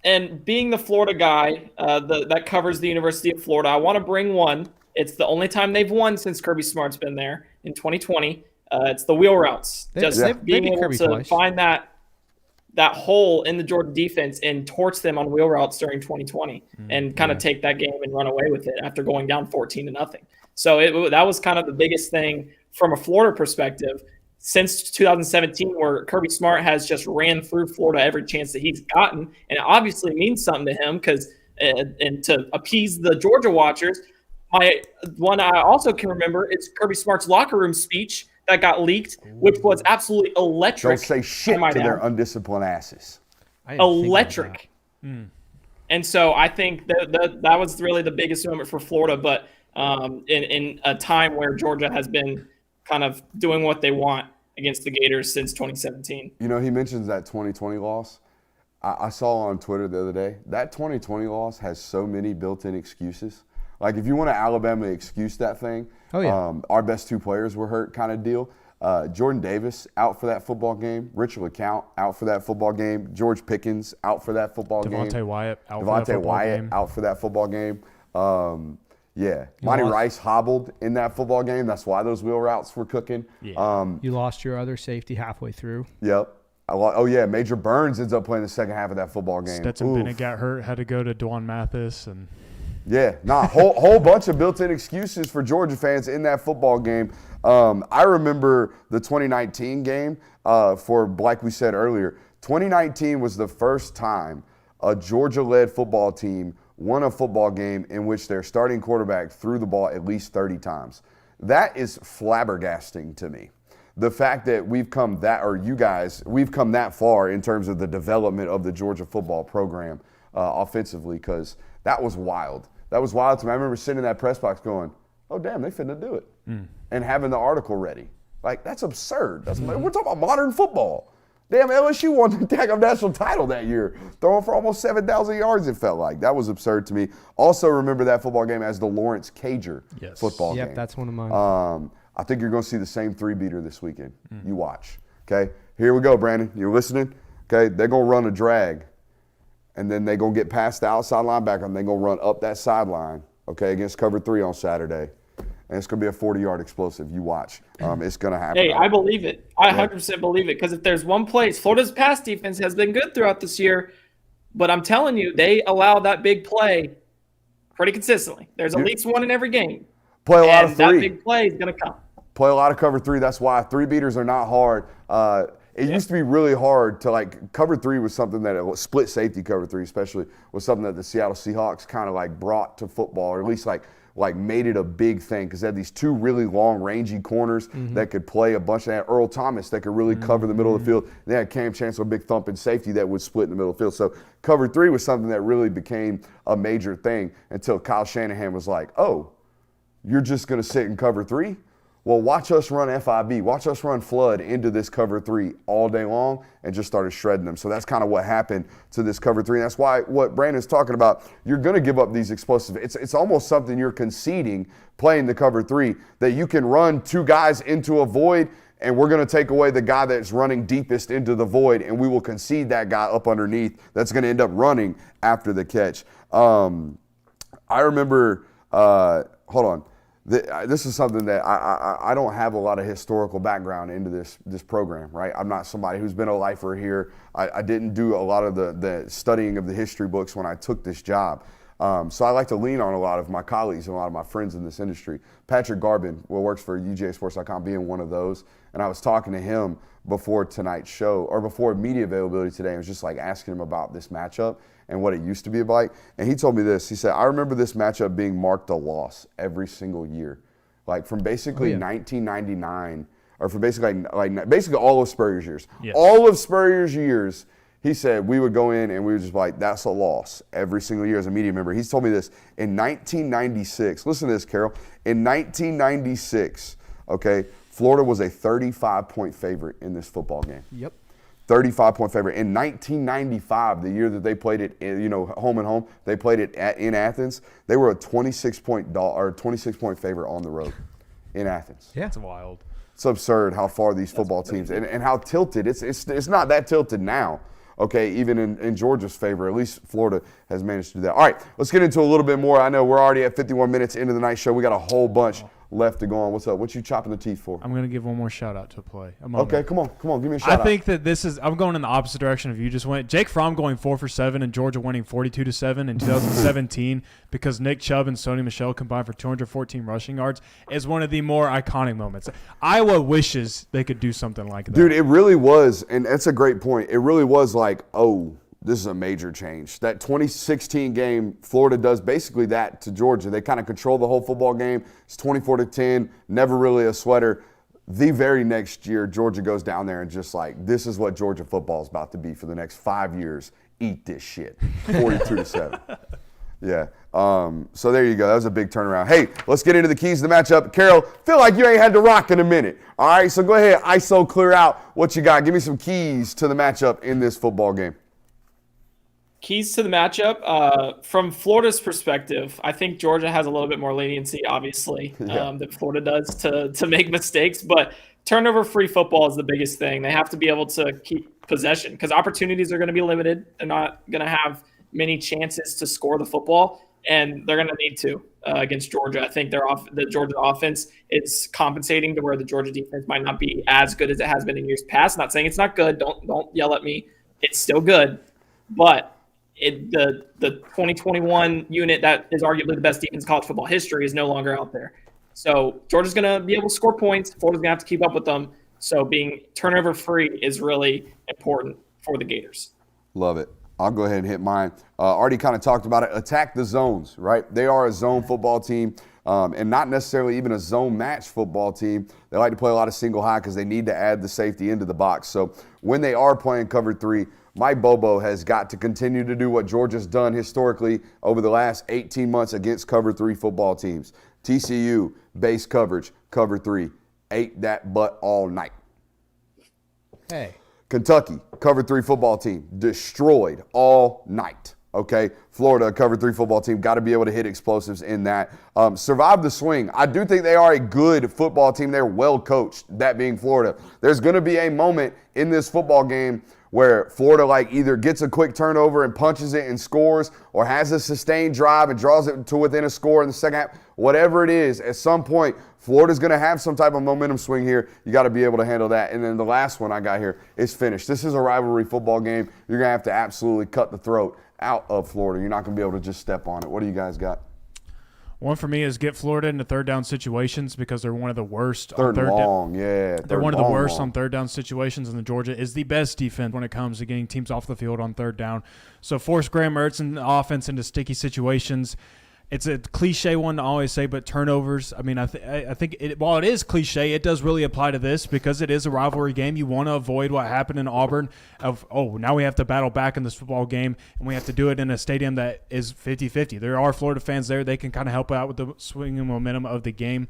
And being the Florida guy that covers the University of Florida, I want to bring one. It's the only time they've won since Kirby Smart's been there in 2020. It's the wheel routes. Being able
Kirby
to
twice.
find that hole in the Georgia defense and torch them on wheel routes during 2020 and kind of take that game and run away with it after going down 14-0. So that was kind of the biggest thing from a Florida perspective since 2017, where Kirby Smart has just ran through Florida every chance that he's gotten. And it obviously means something to him because and to appease the Georgia watchers, one I also can remember is Kirby Smart's locker room speech that got leaked, which was absolutely electric.
Don't say shit to their undisciplined asses.
Electric. And so I think that was really the biggest moment for Florida, but in a time where Georgia has been kind of doing what they want against the Gators since 2017.
You know, he mentions that 2020 loss. I saw on Twitter the other day, that 2020 loss has so many built-in excuses. Like, if you want to Alabama excuse that thing, our best two players were hurt kind of deal. Jordan Davis out for that football game. Richard LeCount out for that football game. George Pickens out for that football game.
Devontae Wyatt out for that football game.
Out for that football game. Monty Rice hobbled in that football game. That's why those wheel routes were cooking.
Yeah.
You lost your other safety halfway through.
Yep. Major Burns ends up playing the second half of that football game.
Stetson Bennett got hurt, had to go to Dwan Mathis.
Whole bunch of built-in excuses for Georgia fans in that football game. I remember the 2019 game like we said earlier, 2019 was the first time a Georgia-led football team won a football game in which their starting quarterback threw the ball at least 30 times. That is flabbergasting to me. The fact that we've come that far in terms of the development of the Georgia football program offensively, because that was wild. That was wild to me. I remember sitting in that press box going, oh, damn, they finna do it. And having the article ready. Like, that's absurd. We're talking about modern football. Damn, LSU won the tag of national title that year, throwing for almost 7,000 yards, it felt like. That was absurd to me. Also remember that football game as the Lawrence Cager football game.
Yep, that's one of mine.
I think you're going to see the same three-beater this weekend. You watch. Okay? Here we go, Brandon. You're listening? Okay? They're going to run a drag, and then they're going to get past the outside linebacker, and they're going to run up that sideline, okay, against cover 3 on Saturday. And it's going to be a 40-yard explosive. You watch. It's going to happen.
Hey, I believe it. I 100% believe it, because if there's one place, Florida's pass defense has been good throughout this year, but I'm telling you, they allow that big play pretty consistently. There's at least one in every game.
Play a lot of three.
That big play is going to come.
Play a lot of cover 3. That's why three-beaters are not hard. It used to be really hard to, cover 3 was something that split safety cover 3 especially was something that the Seattle Seahawks kind of brought to football, or at least made it a big thing, because they had these two really long, rangy corners that could play a bunch. They had Earl Thomas that could really cover the middle of the field. They had Cam Chancellor, big thumping safety that would split in the middle of the field. So cover 3 was something that really became a major thing until Kyle Shanahan was like, oh, you're just going to sit in cover 3? Well, watch us run FIB, watch us run flood into this cover 3 all day long, and just started shredding them. So that's kind of what happened to this cover 3. And that's why what Brandon's talking about, you're going to give up these explosive. It's almost something you're conceding playing the cover 3, that you can run 2 guys into a void, and we're going to take away the guy that's running deepest into the void, and we will concede that guy up underneath that's going to end up running after the catch. I remember, hold on. This is something that I don't have a lot of historical background into this program, right? I'm not somebody who's been a lifer here. I didn't do a lot of the studying of the history books when I took this job. So I like to lean on a lot of my colleagues and a lot of my friends in this industry. Patrick Garbin, who works for UGAsports.com, being one of those. And I was talking to him before tonight's show, or before media availability today. I was just like asking him about this matchup and what it used to be like. And he told me this. He said, I remember this matchup being marked a loss every single year. Like from basically 1999, or from basically all of Spurrier's years.
Yes.
All of Spurrier's years, he said we would go in and we would just be like, that's a loss every single year as a media member. He's told me this in 1996. Listen to this, Carol. In 1996, okay, Florida was a 35-point favorite in this football game.
Yep.
35-point favorite. In 1995, the year that they played it, home and home, they played it in Athens. They were a 26-point favorite on the road in Athens.
Yeah.
That's wild.
It's absurd how far these football teams and how tilted. It's not that tilted now. Okay, even in Georgia's favor, at least Florida has managed to do that. All right, let's get into a little bit more. I know we're already at 51 minutes into the night show. We got a whole bunch left to go on. What's up? What you chopping the teeth for?
I'm going to give one more shout out to a play.
Okay, come on, give me a shout out.
I think that I'm going in the opposite direction of you just went. Jake Fromm going 4 for 7 and Georgia winning 42-7 in 2017 because Nick Chubb and Sony Michel combined for 214 rushing yards is one of the more iconic moments. Iowa wishes they could do something like that.
Dude, it really was, and that's a great point. It really was like, oh, this is a major change. That 2016 game, Florida does basically that to Georgia. They kind of control the whole football game. It's 24-10, never really a sweater. The very next year, Georgia goes down there and just like, this is what Georgia football is about to be for the next 5 years. Eat this shit. 42-7. Yeah. So there you go. That was a big turnaround. Hey, let's get into the keys to the matchup. Carol, feel like you ain't had to rock in a minute. All right, so go ahead, ISO, clear out what you got. Give me some keys to the matchup in this football game.
Keys to the matchup, from Florida's perspective, I think Georgia has a little bit more leniency, obviously, than Florida does to make mistakes. But turnover-free football is the biggest thing. They have to be able to keep possession because opportunities are going to be limited. They're not going to have many chances to score the football, and they're going to need to against Georgia. I think the Georgia offense is compensating to where the Georgia defense might not be as good as it has been in years past. Not saying it's not good. Don't yell at me. It's still good, but the 2021 unit that is arguably the best defense in college football history is no longer out there. So Georgia's going to be able to score points. Florida's going to have to keep up with them. So being turnover-free is really important for the Gators.
Love it. I'll go ahead and hit mine. Already kind of talked about it. Attack the zones, right? They are a zone football team and not necessarily even a zone match football team. They like to play a lot of single high because they need to add the safety into the box. So when they are playing cover 3, Mike Bobo has got to continue to do what Georgia's done historically over the last 18 months against cover 3 football teams. TCU, base coverage, cover 3, ate that butt all night.
Hey.
Kentucky, cover 3 football team, destroyed all night. Okay, Florida, cover 3 football team, got to be able to hit explosives in that. Survive the swing. I do think they are a good football team. They're well coached, that being Florida. There's going to be a moment in this football game where Florida either gets a quick turnover and punches it and scores, or has a sustained drive and draws it to within a score in the second half. Whatever it is, at some point, Florida's going to have some type of momentum swing here. You got to be able to handle that. And then the last one I got here is finish. This is a rivalry football game. You're going to have to absolutely cut the throat out of Florida. You're not going to be able to just step on it. What do you guys got?
One for me is get Florida into third down situations because they're one of the worst.
They're one
of the worst on third down situations, and Georgia is the best defense when it comes to getting teams off the field on third down. So force Graham Mertz and the offense into sticky situations. It's a cliche one to always say, but turnovers, I mean, I think while it is cliche, it does really apply to this because it is a rivalry game. You want to avoid what happened in Auburn of, now we have to battle back in this football game, and we have to do it in a stadium that is 50-50. There are Florida fans there. They can kind of help out with the swinging momentum of the game.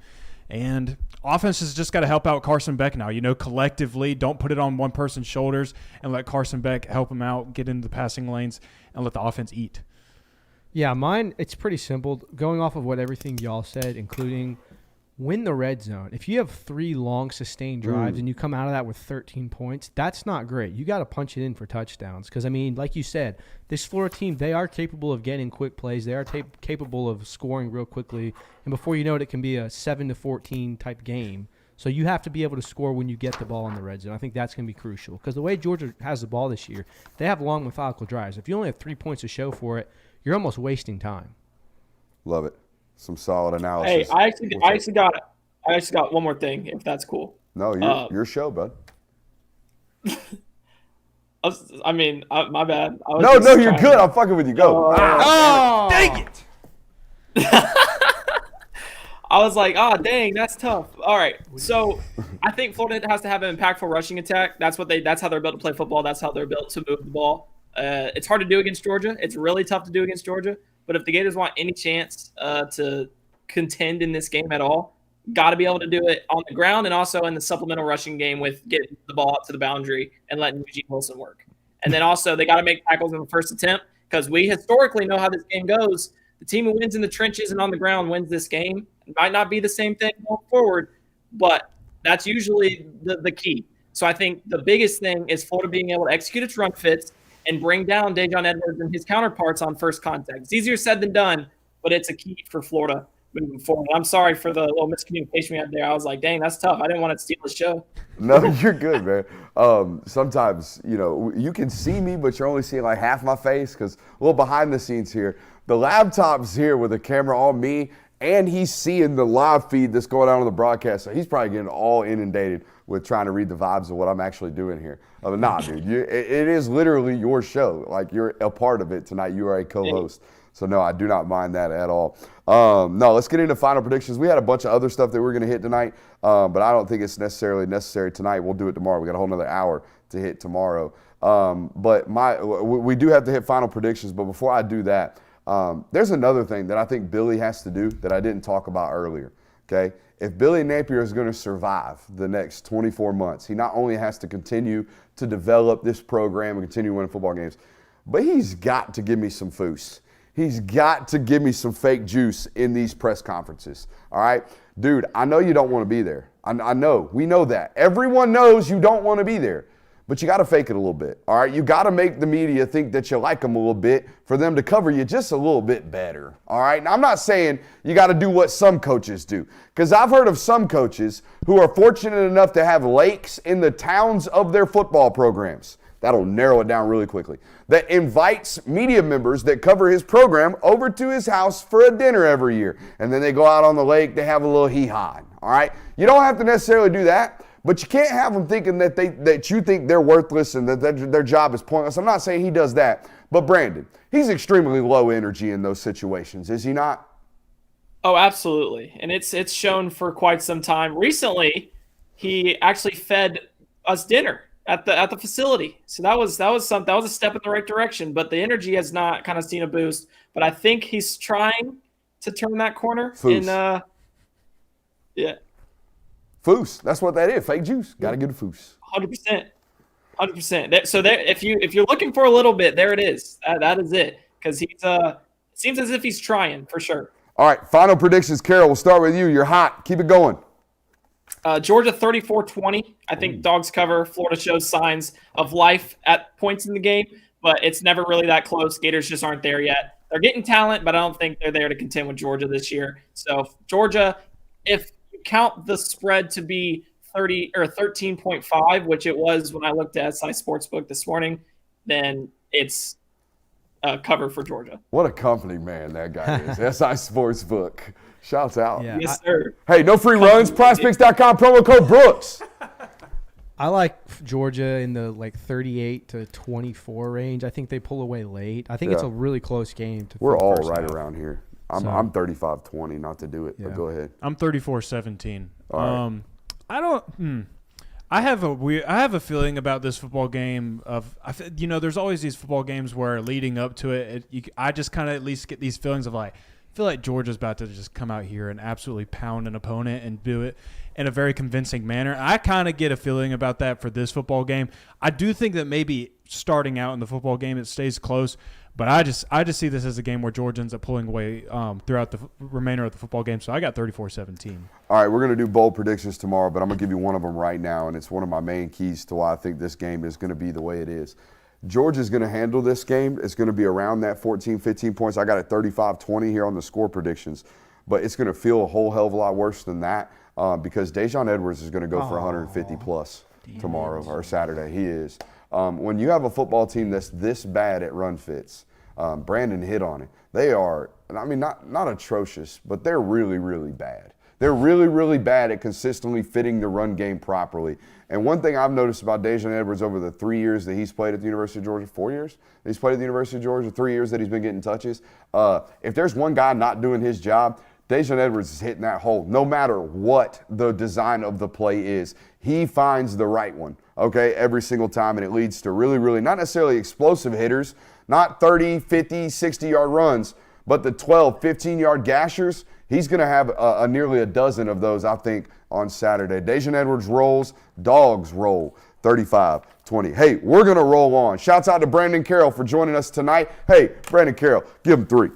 And offense has just got to help out Carson Beck now. Collectively, don't put it on one person's shoulders and let Carson Beck help him out, get into the passing lanes, and let the offense eat.
Yeah, mine, it's pretty simple. Going off of what everything y'all said, including win the red zone. If you have 3 long sustained drives and you come out of that with 13 points, that's not great. You got to punch it in for touchdowns because, like you said, this Florida team, they are capable of getting quick plays. They are capable of scoring real quickly. And before you know it, it can be a 7-14 type game. So you have to be able to score when you get the ball in the red zone. I think that's going to be crucial because the way Georgia has the ball this year, they have long methodical drives. If you only have 3 points to show for it, you're almost wasting time.
Love it. Some solid
Hey,
analysis.
I actually got one more thing, if that's cool.
No, your show, bud.
My bad.
No, you're good. I'm fucking with you. Go.
Dang it!
I was like, dang, that's tough. All right, so I think Florida has to have an impactful rushing attack. That's how they're built to play football. That's how they're built to move the ball. It's hard to do against Georgia. It's really tough to do against Georgia. But if the Gators want any chance to contend in this game at all, got to be able to do it on the ground and also in the supplemental rushing game with getting the ball up to the boundary and letting Eugene Wilson work. And then also they got to make tackles in the first attempt because we historically know how this game goes. The team who wins in the trenches and on the ground wins this game. It might not be the same thing going forward, but that's usually the key. So I think the biggest thing is Florida being able to execute its run fits and bring down Dajon Edwards and his counterparts on first contact. It's easier said than done, but it's a key for Florida moving forward. I'm sorry for the little miscommunication we had there. I was like, dang, that's tough. I didn't want to steal the show.
No, you're good, man. Sometimes, you can see me, but you're only seeing like half my face because a little behind the scenes here. The laptop's here with a camera on me, and he's seeing the live feed that's going on the broadcast. So he's probably getting all inundated with trying to read the vibes of what I'm actually doing here. Nah, dude, it is literally your show. Like, you're a part of it tonight. You are a co-host. So, no, I do not mind that at all. No, let's get into final predictions. We had a bunch of other stuff that we're going to hit tonight, but I don't think it's necessarily necessary tonight. We'll do it tomorrow. We got a whole nother hour to hit tomorrow. But we do have to hit final predictions. But before I do that, there's another thing that I think Billy has to do that I didn't talk about earlier, okay? If Billy Napier is going to survive the next 24 months, he not only has to continue to develop this program and continue winning football games, but he's got to give me some foos. He's got to give me some fake juice in these press conferences, all right? Dude, I know you don't want to be there. I know. We know that. Everyone knows you don't want to be there. But you got to fake it a little bit, all right? You got to make the media think that you like them a little bit for them to cover you just a little bit better, all right? Now, I'm not saying you got to do what some coaches do, because I've heard of some coaches who are fortunate enough to have lakes in the towns of their football programs. That'll narrow it down really quickly. That invites media members that cover his program over to his house for a dinner every year. And then they go out on the lake, they have a little hee-haw, all right? You don't have to necessarily do that. But you can't have them thinking that you think they're worthless and that their job is pointless. I'm not saying he does that. But Brandon, he's extremely low energy in those situations, is he not?
Oh, absolutely. And it's shown for quite some time. Recently, he actually fed us dinner at the facility. So that was a step in the right direction. But the energy has not kind of seen a boost. But I think he's trying to turn that corner.
Foos.
Yeah.
Foos. That's what that is. Fake juice. Got to get a foos.
100%. So if you're looking for a little bit, there it is. That is it. Because it seems as if he's trying for sure.
All right. Final predictions. Carol, we'll start with you. You're hot. Keep it going.
Georgia 34-20. I think dogs cover. Florida shows signs of life at points in the game, but it's never really that close. Gators just aren't there yet. They're getting talent, but I don't think they're there to contend with Georgia this year. So Georgia, if count the spread to be 30 or 13.5, which it was when I looked at SI Sportsbook this morning, then it's a cover for Georgia.
What a company man that guy is. SI Sportsbook. Shouts out.
Yeah,
yes, sir.
Hey, no free runs. PrizePicks.com, promo code Brooks.
I like Georgia in the 38 to 24 range. I think they pull away late. I think it's a really close game.
We're all right around here. I'm 35-20, not to do it, but go ahead.
I'm 34-17.
Right.
I have a feeling about this football game there's always these football games where leading up to I just kind of at least get these feelings of I feel like Georgia's about to just come out here and absolutely pound an opponent and do it in a very convincing manner. I kind of get a feeling about that for this football game. I do think that maybe starting out in the football game it stays close. But I just see this as a game where Georgia ends up pulling away throughout the remainder of the football game. So I got 34-17.
All right, we're going to do bold predictions tomorrow, but I'm going to give you one of them right now, and it's one of my main keys to why I think this game is going to be the way it is. Georgia's going to handle this game. It's going to be around that 14, 15 points. I got it 35-20 here on the score predictions, but it's going to feel a whole hell of a lot worse than that because Dajon Edwards is going to go for 150-plus tomorrow or Saturday. He is. When you have a football team that's this bad at run fits, Brandon hit on it. They are I mean, not atrocious, but they're really, really bad. They're really, really bad at consistently fitting the run game properly. And one thing I've noticed about Daijun Edwards over the 3 years that he's played at the University of Georgia, 4 years that he's played at the University of Georgia, 3 years that he's been getting touches, if there's one guy not doing his job, Daijun Edwards is hitting that hole. No matter what the design of the play is, he finds the right one, okay, every single time, and it leads to really, really not necessarily explosive hitters, not 30, 50, 60-yard runs, but the 12, 15-yard gashers. He's going to have nearly a dozen of those, I think, on Saturday. Daijun Edwards rolls, Dogs roll, 35-20. Hey, we're going to roll on. Shouts out to Brandon Carroll for joining us tonight. Hey, Brandon Carroll, give him 3.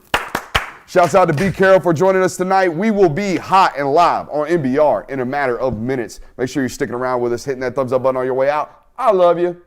Shouts out to B. Carroll for joining us tonight. We will be hot and live on NBR in a matter of minutes. Make sure you're sticking around with us, hitting that thumbs up button on your way out. I love you.